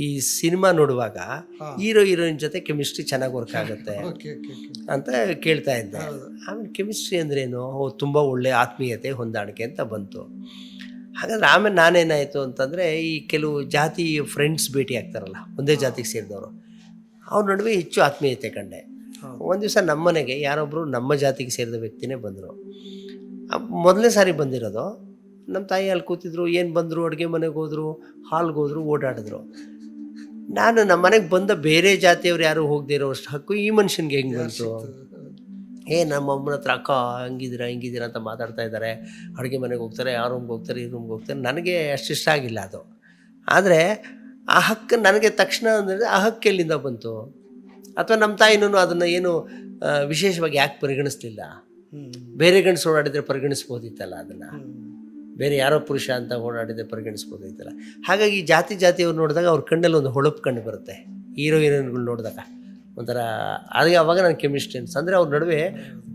S1: ಈ ಸಿನಿಮಾ ನೋಡುವಾಗ ಹೀರೋ ಹೀರೋಯಿನ್ ಜೊತೆ ಕೆಮಿಸ್ಟ್ರಿ ಚೆನ್ನಾಗಿ ವರ್ಕ್ ಆಗುತ್ತೆ ಅಂತ ಕೇಳ್ತಾ ಇದ್ದೆ. ಆಮೇಲೆ ಕೆಮಿಸ್ಟ್ರಿ ಅಂದ್ರೇನು? ತುಂಬ ಒಳ್ಳೆ ಆತ್ಮೀಯತೆ, ಹೊಂದಾಣಿಕೆ ಅಂತ ಬಂತು. ಹಾಗಾದ್ರೆ ಆಮೇಲೆ ನಾನೇನಾಯಿತು ಅಂತಂದರೆ, ಈ ಕೆಲವು ಜಾತಿ ಫ್ರೆಂಡ್ಸ್ ಭೇಟಿ ಆಗ್ತಾರಲ್ಲ, ಒಂದೇ ಜಾತಿಗೆ ಸೇರಿದವರು, ಅವ್ರ ನಡುವೆ ಹೆಚ್ಚು ಆತ್ಮೀಯತೆ ಕಂಡೆ. ಒಂದು ದಿವಸ ನಮ್ಮ ಮನೆಗೆ ಯಾರೊಬ್ಬರು ನಮ್ಮ ಜಾತಿಗೆ ಸೇರಿದ ವ್ಯಕ್ತಿನೇ ಬಂದರು. ಮೊದಲನೇ ಸಾರಿ ಬಂದಿರೋದು. ನಮ್ಮ ತಾಯಿ ಅಲ್ಲಿ ಕೂತಿದ್ರು. ಏನು ಬಂದರು, ಅಡುಗೆ ಮನೆಗೆ ಹೋದರು, ಹಾಲ್ಗೆ ಹೋದರು, ಓಡಾಡಿದ್ರು. ನಾನು ನಮ್ಮ ಮನೆಗೆ ಬಂದ ಬೇರೆ ಜಾತಿಯವ್ರು ಯಾರು ಹೋಗದೇ ಇರೋ ಅಷ್ಟು ಹಕ್ಕು ಈ ಮನುಷ್ಯನಿಗೆ ಹೆಂಗೆ ಬಂತು? ನಮ್ಮ ಅಮ್ಮನ ಹತ್ರ ಅಕ್ಕ ಹಿಂಗಿದ್ದೀರಾ ಅಂತ ಮಾತಾಡ್ತಾ ಇದ್ದಾರೆ. ಅಡುಗೆ ಮನೆಗೆ ಹೋಗ್ತಾರೆ, ಆ ರೂಮ್ಗೆ ಹೋಗ್ತಾರೆ, ಈ ರೂಮ್ಗೆ ಹೋಗ್ತಾರೆ. ನನಗೆ ಅಷ್ಟು ಇಷ್ಟ ಆಗಿಲ್ಲ ಅದು. ಆದರೆ ಆ ಹಕ್ಕು ನನಗೆ ತಕ್ಷಣ ಅಂದರೆ ಆ ಹಕ್ಕು ಎಲ್ಲಿಂದ ಬಂತು? ಅಥವಾ ನಮ್ಮ ತಾಯಿನೂ ಅದನ್ನು ಏನು ವಿಶೇಷವಾಗಿ ಯಾಕೆ ಪರಿಗಣಿಸ್ಲಿಲ್ಲ? ಬೇರೆ ಗಂಡಸು ಓಡಾಡಿದರೆ ಪರಿಗಣಿಸ್ಬೋದಿತ್ತಲ್ಲ, ಅದನ್ನು ಬೇರೆ ಯಾರೋ ಪುರುಷ ಅಂತ ಓಡಾಡಿದರೆ ಪರಿಗಣಿಸ್ಬೋದಿತ್ತಲ್ಲ. ಹಾಗಾಗಿ ಜಾತಿಯವ್ರು ನೋಡಿದಾಗ ಅವ್ರ ಕಣ್ಣಲ್ಲಿ ಒಂದು ಹೊಳಪು ಕಂಡು ಬರುತ್ತೆ. ಹೀರೋಯಿನ್ಗಳು ನೋಡಿದಾಗ ಒಂಥರ ಅವಾಗ ನಾನು ಕೆಮಿಸ್ಟ್ರಿ ಅಂದರೆ ಅವ್ರ ನಡುವೆ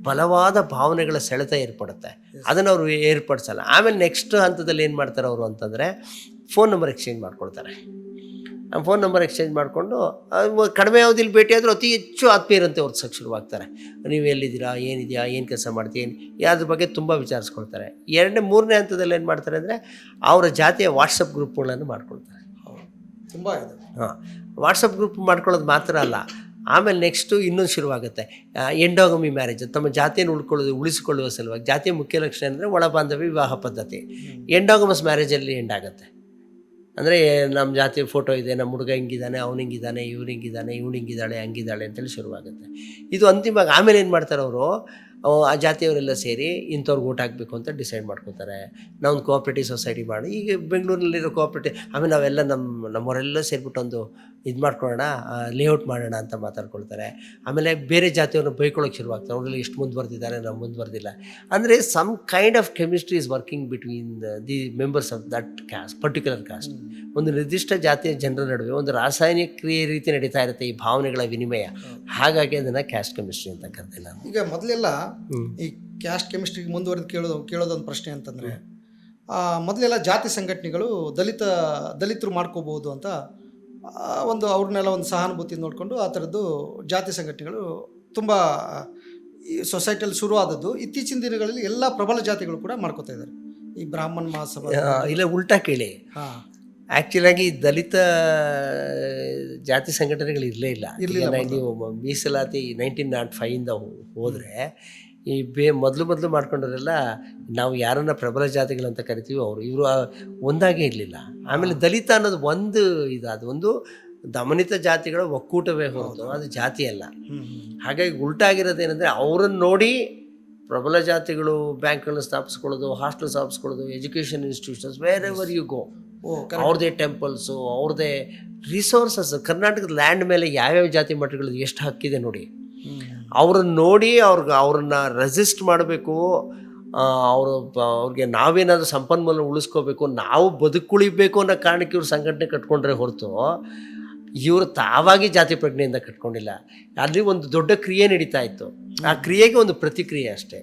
S1: ಬಲವಾದ ಭಾವನೆಗಳ ಸೆಳೆತ ಏರ್ಪಡುತ್ತೆ. ಅದನ್ನು ಅವರು ಏರ್ಪಡಿಸಲ್ಲ. ಆಮೇಲೆ ನೆಕ್ಸ್ಟ್ ಹಂತದಲ್ಲಿ ಏನು ಮಾಡ್ತಾರೆ ಅವರು ಅಂತಂದರೆ, ಫೋನ್ ನಂಬರ್ ಎಕ್ಸ್ಚೇಂಜ್ ಮಾಡ್ಕೊಳ್ತಾರೆ. ಫೋನ್ ನಂಬರ್ ಎಕ್ಸ್ಚೇಂಜ್ ಮಾಡಿಕೊಂಡು ಕಡಿಮೆ ಅವಧಿಯಲ್ಲಿ ಭೇಟಿಯಾದರೂ ಅತಿ ಹೆಚ್ಚು ಆತ್ಮೀಯರಂತೆ ವರ್ತಿಸೋಕ್ಕೆ ಶುರುವಾಗ್ತಾರೆ. ನೀವು ಎಲ್ಲಿದ್ದೀರಾ, ಏನಿದೆಯಾ, ಏನು ಕೆಲಸ ಮಾಡ್ತೀನಿ, ಅದ್ರ ಬಗ್ಗೆ ತುಂಬ ವಿಚಾರಿಸ್ಕೊಳ್ತಾರೆ. ಮೂರನೇ ಹಂತದಲ್ಲಿ ಏನು ಮಾಡ್ತಾರೆ ಅಂದರೆ, ಅವರ ಜಾತಿಯ ವಾಟ್ಸಪ್ ಗ್ರೂಪ್ಗಳನ್ನು ಮಾಡ್ಕೊಳ್ತಾರೆ.
S2: ತುಂಬ ಇದೆ.
S1: ವಾಟ್ಸಪ್ ಗ್ರೂಪ್ ಮಾಡ್ಕೊಳ್ಳೋದು ಮಾತ್ರ ಅಲ್ಲ, ಆಮೇಲೆ ನೆಕ್ಸ್ಟು ಇನ್ನೊಂದು ಶುರುವಾಗುತ್ತೆ, ಎಂಡೋಗಮಿ ಮ್ಯಾರೇಜ್. ತಮ್ಮ ಜಾತಿಯನ್ನು ಉಳಿಸಿಕೊಳ್ಳುವ ಸಲುವಾಗಿ. ಜಾತಿಯ ಮುಖ್ಯ ಲಕ್ಷಣ ಅಂದರೆ ಒಳಬಾಂಧವ್ಯ ವಿವಾಹ ಪದ್ಧತಿ. ಎಂಡೋಗಮಸ್ ಮ್ಯಾರೇಜಲ್ಲಿ ಎಂಡಾಗುತ್ತೆ. ಅಂದರೆ ನಮ್ಮ ಜಾತಿ ಫೋಟೋ ಇದೆ, ನಮ್ಮ ಹುಡುಗ ಹಿಂಗಿದ್ದಾನೆ, ಅವ್ನು ಹಿಂಗಿದ್ದಾನೆ, ಇವ್ರು ಹಿಂಗಿದ್ದಾನೆ, ಇವಳು ಹಿಂಗಿದ್ದಾಳೆ, ಹಂಗಿದ್ದಾಳೆ ಅಂತೇಳಿ ಶುರುವಾಗುತ್ತೆ. ಇದು ಅಂತಿಮವಾಗಿ ಆಮೇಲೆ ಏನು ಮಾಡ್ತಾರೆ ಅವರು, ಆ ಜಾತಿಯವರೆಲ್ಲ ಸೇರಿ ಇಂಥವ್ರಿಗೆ ಓಟ್ ಹಾಕಬೇಕು ಅಂತ ಡಿಸೈಡ್ ಮಾಡ್ಕೊತಾರೆ. ನಾವೊಂದು ಕೋಆಪ್ರೇಟಿವ್ ಸೊಸೈಟಿ ಮಾಡಿ, ಈಗ ಬೆಂಗಳೂರಿನಲ್ಲಿರೋ ಕೋಆಪ್ರೇಟಿವ್, ಆಮೇಲೆ ನಾವೆಲ್ಲ ನಮ್ಮವರೆಲ್ಲ ಸೇರಿಬಿಟ್ಟು ಒಂದು ಇದು ಮಾಡ್ಕೊಳ್ಳೋಣ, ಲೇಔಟ್ ಮಾಡೋಣ ಅಂತ ಮಾತಾಡ್ಕೊಳ್ತಾರೆ. ಆಮೇಲೆ ಬೇರೆ ಜಾತಿಯವ್ರನ್ನ ಬೈಕೊಳ್ಳೋಕೆ ಶುರುವಾಗ್ತಾರೆ. ಅವರೆಲ್ಲ ಎಷ್ಟು ಮುಂದುವರೆದಿದ್ದಾರೆ, ನಾವು ಮುಂದುವರೆದಿಲ್ಲ. ಅಂದರೆ some kind of chemistry is working between the members of that caste, particular caste. ಒಂದು ನಿರ್ದಿಷ್ಟ ಜಾತಿಯ ಜನರ ನಡುವೆ ಒಂದು ರಾಸಾಯನಿಕ ಕ್ರಿಯೆ ರೀತಿ ನಡೀತಾ ಇರುತ್ತೆ, ಈ ಭಾವನೆಗಳ ವಿನಿಮಯ. ಹಾಗಾಗಿ ಅದನ್ನು ಕ್ಯಾಸ್ಟ್ ಕೆಮಿಸ್ಟ್ರಿ ಅಂತ ಕರೆದೆ ನಾನು.
S2: ಈಗ ಮೊದಲೆಲ್ಲ ಈ ಕ್ಯಾಸ್ಟ್ ಕೆಮಿಸ್ಟ್ರಿಗೆ ಮುಂದುವರೆದು ಕೇಳೋದೊಂದು ಪ್ರಶ್ನೆ ಅಂತಂದರೆ, ಮೊದಲೆಲ್ಲ ಜಾತಿ ಸಂಘಟನೆಗಳು ದಲಿತರು ಮಾಡ್ಕೋಬಹುದು ಅಂತ ಒಂದು ಅವ್ರನ್ನೆಲ್ಲ ಒಂದು ಸಹಾನುಭೂತಿ ನೋಡಿಕೊಂಡು ಆ ಥರದ್ದು ಜಾತಿ ಸಂಘಟನೆಗಳು ತುಂಬ ಈ ಸೊಸೈಟಿಯಲ್ಲಿ ಶುರುವಾದದ್ದು. ಇತ್ತೀಚಿನ ದಿನಗಳಲ್ಲಿ ಎಲ್ಲ ಪ್ರಬಲ ಜಾತಿಗಳು ಕೂಡ ಮಾಡ್ಕೋತಾ ಇದ್ದಾರೆ. ಈ ಬ್ರಾಹ್ಮಣ ಮಹಾಸಭಾ
S1: ಇಲ್ಲ, ಉಲ್ಟಾ ಕೇಳಿ. ಆ್ಯಕ್ಚುಲಾಗಿ ದಲಿತ ಜಾತಿ ಸಂಘಟನೆಗಳು ಇರಲೇ ಇಲ್ಲ. ನೀವು ಮೀಸಲಾತಿ 1905 ಹೋದರೆ ಈ ಮೊದಲು ಮಾಡ್ಕೊಂಡ್ರೆಲ್ಲ ನಾವು ಯಾರನ್ನ ಪ್ರಬಲ ಜಾತಿಗಳಂತ ಕರಿತೀವಿ, ಇವರು ಒಂದಾಗೇ ಇರಲಿಲ್ಲ. ಆಮೇಲೆ ದಲಿತ ಅನ್ನೋದು ಒಂದು ಅದೊಂದು ದಮನಿತ ಜಾತಿಗಳ ಒಕ್ಕೂಟವೇ ಹೊರತು ಅದು ಜಾತಿ ಅಲ್ಲ. ಹಾಗಾಗಿ ಉಲ್ಟಾಗಿರೋದೇನೆಂದರೆ ಅವರನ್ನು ನೋಡಿ ಪ್ರಬಲ ಜಾತಿಗಳು ಬ್ಯಾಂಕ್ಗಳನ್ನ ಸ್ಥಾಪಿಸ್ಕೊಳ್ಳೋದು, ಹಾಸ್ಟೆಲ್ ಸ್ಥಾಪಿಸ್ಕೊಳ್ಳೋದು, education institutions, wherever you go, ಅವ್ರದ್ದೇ ಟೆಂಪಲ್ಸು, ಅವ್ರದ್ದೇ ರಿಸೋರ್ಸಸ್. ಕರ್ನಾಟಕದ ಲ್ಯಾಂಡ್ ಮೇಲೆ ಯಾವ್ಯಾವ ಜಾತಿ ಮಠಗಳದ್ದು ಎಷ್ಟು ಹಕ್ಕಿದೆ ನೋಡಿ. ಅವ್ರನ್ನ ನೋಡಿ ಅವ್ರನ್ನ ರೆಸಿಸ್ಟ್ ಮಾಡಬೇಕು, ಅವ್ರಿಗೆ ನಾವೇನಾದರೂ ಸಂಪನ್ಮೂಲ ಉಳಿಸ್ಕೋಬೇಕು, ನಾವು ಬದುಕುಳಿಬೇಕು ಅನ್ನೋ ಕಾರಣಕ್ಕೆ ಇವ್ರು ಸಂಘಟನೆ ಕಟ್ಕೊಂಡ್ರೆ ಹೊರತು ಇವರು ತಾವಾಗಿ ಜಾತಿ ಪ್ರಜ್ಞೆಯಿಂದ ಕಟ್ಕೊಂಡಿಲ್ಲ. ಅಲ್ಲಿ ಒಂದು ದೊಡ್ಡ ಕ್ರಿಯೆ ನಡೀತಾ ಇತ್ತು, ಆ ಕ್ರಿಯೆಗೆ ಒಂದು ಪ್ರತಿಕ್ರಿಯೆ ಅಷ್ಟೇ.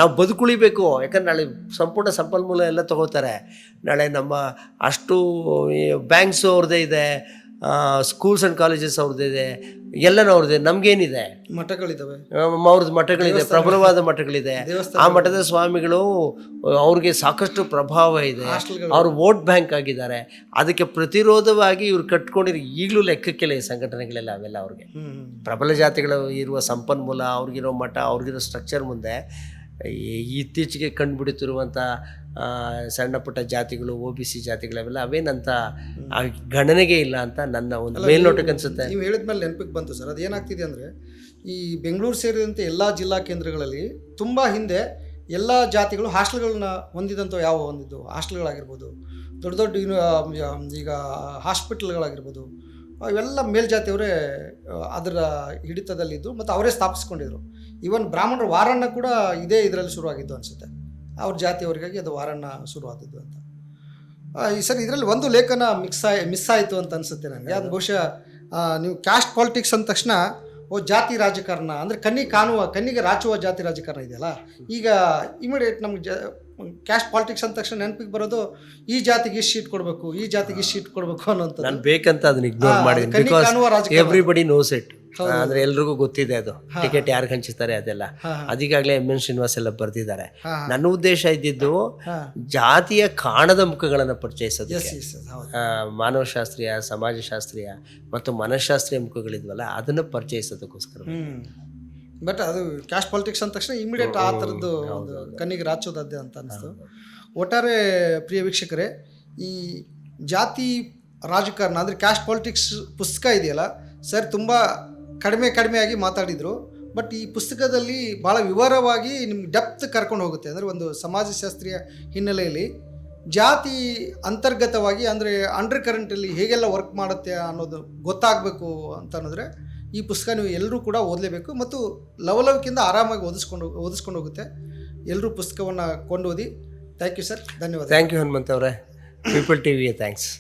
S1: ನಾವು ಬದುಕುಳಿಬೇಕು, ಯಾಕಂದ್ರೆ ನಾಳೆ ಸಂಪೂರ್ಣ ಸಂಪನ್ಮೂಲ ಎಲ್ಲ ತಗೋತಾರೆ. ನಾಳೆ ನಮ್ಮ ಅಷ್ಟು ಬ್ಯಾಂಕ್ಸು ಅವ್ರದ್ದೇ ಇದೆ, ಸ್ಕೂಲ್ಸ್ ಆ್ಯಂಡ್ ಕಾಲೇಜಸ್ ಅವ್ರದ್ದೇ ಇದೆ, ಎಲ್ಲನೂ ಅವ್ರದ್ದೇ. ನಮಗೇನಿದೆ?
S2: ಮಠಗಳಿದ್ದಾವೆ,
S1: ಅವ್ರದ್ದು ಮಠಗಳಿದೆ, ಪ್ರಬಲವಾದ ಮಠಗಳಿದೆ. ಆ ಮಠದ ಸ್ವಾಮಿಗಳು ಅವ್ರಿಗೆ ಸಾಕಷ್ಟು ಪ್ರಭಾವ ಇದೆ, ಅವರು ವೋಟ್ ಬ್ಯಾಂಕ್ ಆಗಿದ್ದಾರೆ. ಅದಕ್ಕೆ ಪ್ರತಿರೋಧವಾಗಿ ಇವ್ರು ಕಟ್ಕೊಂಡಿರೋ ಈಗಲೂ ಲೆಕ್ಕಕ್ಕಿಲ್ಲ ಈ ಸಂಘಟನೆಗಳೆಲ್ಲ. ಅವೆಲ್ಲ ಅವ್ರಿಗೆ ಪ್ರಬಲ ಜಾತಿಗಳು ಇರುವ ಸಂಪನ್ಮೂಲ, ಅವ್ರಿಗಿರೋ ಮಠ, ಅವ್ರಿಗಿರೋ ಸ್ಟ್ರಕ್ಚರ್ ಮುಂದೆ ಇತ್ತೀಚೆಗೆ ಕಂಡುಬಿಡುತ್ತಿರುವಂಥ ಸಣ್ಣ ಪುಟ್ಟ ಜಾತಿಗಳು, OBC ಜಾತಿಗಳು, ಅವೆಲ್ಲ ಅವೇನಂತ ಗಣನೆಗೆ ಇಲ್ಲ ಅಂತ ನನ್ನ ಒಂದು ಮೇಲ್ನೋಟಕ್ಕೆ ಅನಿಸುತ್ತೆ.
S2: ನೀವು ಹೇಳಿದ್ಮೇಲೆ ನೆನಪಿಗೆ ಬಂತು ಸರ್. ಅದೇನಾಗ್ತಿದೆ ಅಂದರೆ, ಈ ಬೆಂಗಳೂರು ಸೇರಿದಂತೆ ಎಲ್ಲ ಜಿಲ್ಲಾ ಕೇಂದ್ರಗಳಲ್ಲಿ ತುಂಬ ಹಿಂದೆ ಎಲ್ಲ ಜಾತಿಗಳು ಹಾಸ್ಟೆಲ್ಗಳನ್ನ ಹೊಂದಿದಂಥ ಹೊಂದಿದ್ದು ಹಾಸ್ಟೆಲ್ಗಳಾಗಿರ್ಬೋದು, ದೊಡ್ಡ ದೊಡ್ಡ ಈಗ ಹಾಸ್ಪಿಟಲ್ಗಳಾಗಿರ್ಬೋದು, ಇವೆಲ್ಲ ಮೇಲ್ಜಾತಿಯವರೇ ಅದರ ಹಿಡಿತದಲ್ಲಿದ್ದು ಮತ್ತು ಅವರೇ ಸ್ಥಾಪಿಸ್ಕೊಂಡಿದ್ರು. ಈವನ್ ಬ್ರಾಹ್ಮಣರ ವಾರಣ್ಣ ಕೂಡ ಇದೇ ಇದರಲ್ಲಿ ಶುರುವಾಗಿದ್ದು ಅನಿಸುತ್ತೆ. ಅವ್ರ ಜಾತಿಯವರಿಗಾಗಿ ಅದು ವಾರಣ್ಣ ಶುರುವಾದದ್ದು ಅಂತ. ಈ ಸರಿ ಇದರಲ್ಲಿ ಒಂದು ಲೇಖನ ಮಿಸ್ ಆಯಿತು ಅಂತ ಅನಿಸುತ್ತೆ ನನಗೆ. ಅದು ಬಹುಶಃ ನೀವು ಕ್ಯಾಸ್ಟ್ ಪಾಲಿಟಿಕ್ಸ್ ಅಂದ ತಕ್ಷಣ ಜಾತಿ ರಾಜಕಾರಣ ಅಂದರೆ ಕಣ್ಣಿಗೆ ರಾಚುವ ಜಾತಿ ರಾಜಕಾರಣ ಇದೆಯಲ್ಲ, ಈಗ ಇಮಿಡಿಯೇಟ್ ನಮ್ಗೆ ಕ್ಯಾಸ್ಟ್ ಪಾಲಿಟಿಕ್ಸ್ ಅಂದ ತಕ್ಷಣ ನೆನಪಿಗೆ ಬರೋದು ಈ ಜಾತಿಗೆ ಇಷ್ಟು ಶೀಟ್ ಕೊಡಬೇಕು, ಈ ಜಾತಿಗೆ ಇಷ್ಟು ಶೀಟ್ ಕೊಡಬೇಕು ಅನ್ನೋಂಥದ್ದು.
S1: ನಾನು ಬೇಕಂತ ಅದನ್ನ ಇಗ್ನೋರ್ ಮಾಡಿದ್ದೀನಿ, ಬಿಕಾಸ್ ಎವ್ರಿಬಡಿ ನೋಸ್ ಇಟ್. ಅಂದ್ರೆ ಎಲ್ರಿಗೂ ಗೊತ್ತಿದೆ ಅದು ಟಿಕೆಟ್ ಯಾರಿಗೆ ಹಂಚಿಸ್ತಾರೆ ಅದೆಲ್ಲ. ಅದೀಗಾಗಲೇ MN ಶ್ರೀನಿವಾಸ್ ಎಲ್ಲ ಬರ್ದಿದ್ದಾರೆ. ನನ್ನ ಉದ್ದೇಶ ಇದ್ದಿದ್ದು ಜಾತಿಯ ಕಾಣದ ಮುಖಗಳನ್ನು ಪರಿಚಯಿಸೋದು. ಮಾನವಶಾಸ್ತ್ರೀಯ, ಸಮಾಜಶಾಸ್ತ್ರೀಯ ಮತ್ತು ಮನಃಶಾಸ್ತ್ರೀಯ ಮುಖಗಳಿದ್ವಲ್ಲ, ಅದನ್ನು ಪರಿಚಯಿಸೋದಕ್ಕೋಸ್ಕರ.
S2: ಬಟ್ ಅದು ಕ್ಯಾಸ್ಟ್ ಪಾಲಿಟಿಕ್ಸ್ ಅಂದ ತಕ್ಷಣ ಇಮಿಡಿಯೇಟ್ ಆ ಥರದ್ದು ಕಣ್ಣಿಗೆ ರಾಚೋದದ್ದೇ ಅಂತ ಅನಿಸ್ತು. ಒಟ್ಟಾರೆ ಪ್ರಿಯ ವೀಕ್ಷಕರೇ, ಈ ಜಾತಿ ರಾಜಕಾರಣ ಅಂದರೆ ಕ್ಯಾಸ್ಟ್ ಪಾಲಿಟಿಕ್ಸ್ ಪುಸ್ತಕ ಇದೆಯಲ್ಲ ಸರ್, ತುಂಬ ಕಡಿಮೆಯಾಗಿ ಮಾತಾಡಿದರು. ಬಟ್ ಈ ಪುಸ್ತಕದಲ್ಲಿ ಭಾಳ ವಿವರವಾಗಿ ನಿಮ್ಗೆ ಡೆಪ್ತ್ ಕರ್ಕೊಂಡು ಹೋಗುತ್ತೆ. ಅಂದರೆ ಒಂದು ಸಮಾಜಶಾಸ್ತ್ರೀಯ ಹಿನ್ನೆಲೆಯಲ್ಲಿ ಜಾತಿ ಅಂತರ್ಗತವಾಗಿ ಅಂದರೆ ಅಂಡರ್ ಕರೆಂಟಲ್ಲಿ ಹೇಗೆಲ್ಲ ವರ್ಕ್ ಮಾಡುತ್ತೆ ಅನ್ನೋದು ಗೊತ್ತಾಗಬೇಕು ಅಂತ ಅನ್ನೋದ್ರೆ ಈ ಪುಸ್ತಕ ನೀವು ಎಲ್ಲರೂ ಕೂಡ ಓದಲೇಬೇಕು. ಮತ್ತು ಲವಲವಿಕೆಯಿಂದ ಆರಾಮಾಗಿ ಓದಿಸ್ಕೊಂಡು ಹೋಗುತ್ತೆ. ಎಲ್ಲರೂ ಪುಸ್ತಕವನ್ನು ಕೊಂಡೋದಿ. ಥ್ಯಾಂಕ್ ಯು ಸರ್, ಧನ್ಯವಾದ.
S1: ಥ್ಯಾಂಕ್ ಯು ಹನುಮಂತ್ ಅವರೇ. ಪೀಪಲ್ ಟಿವಿಗೆ ಥ್ಯಾಂಕ್ಸ್.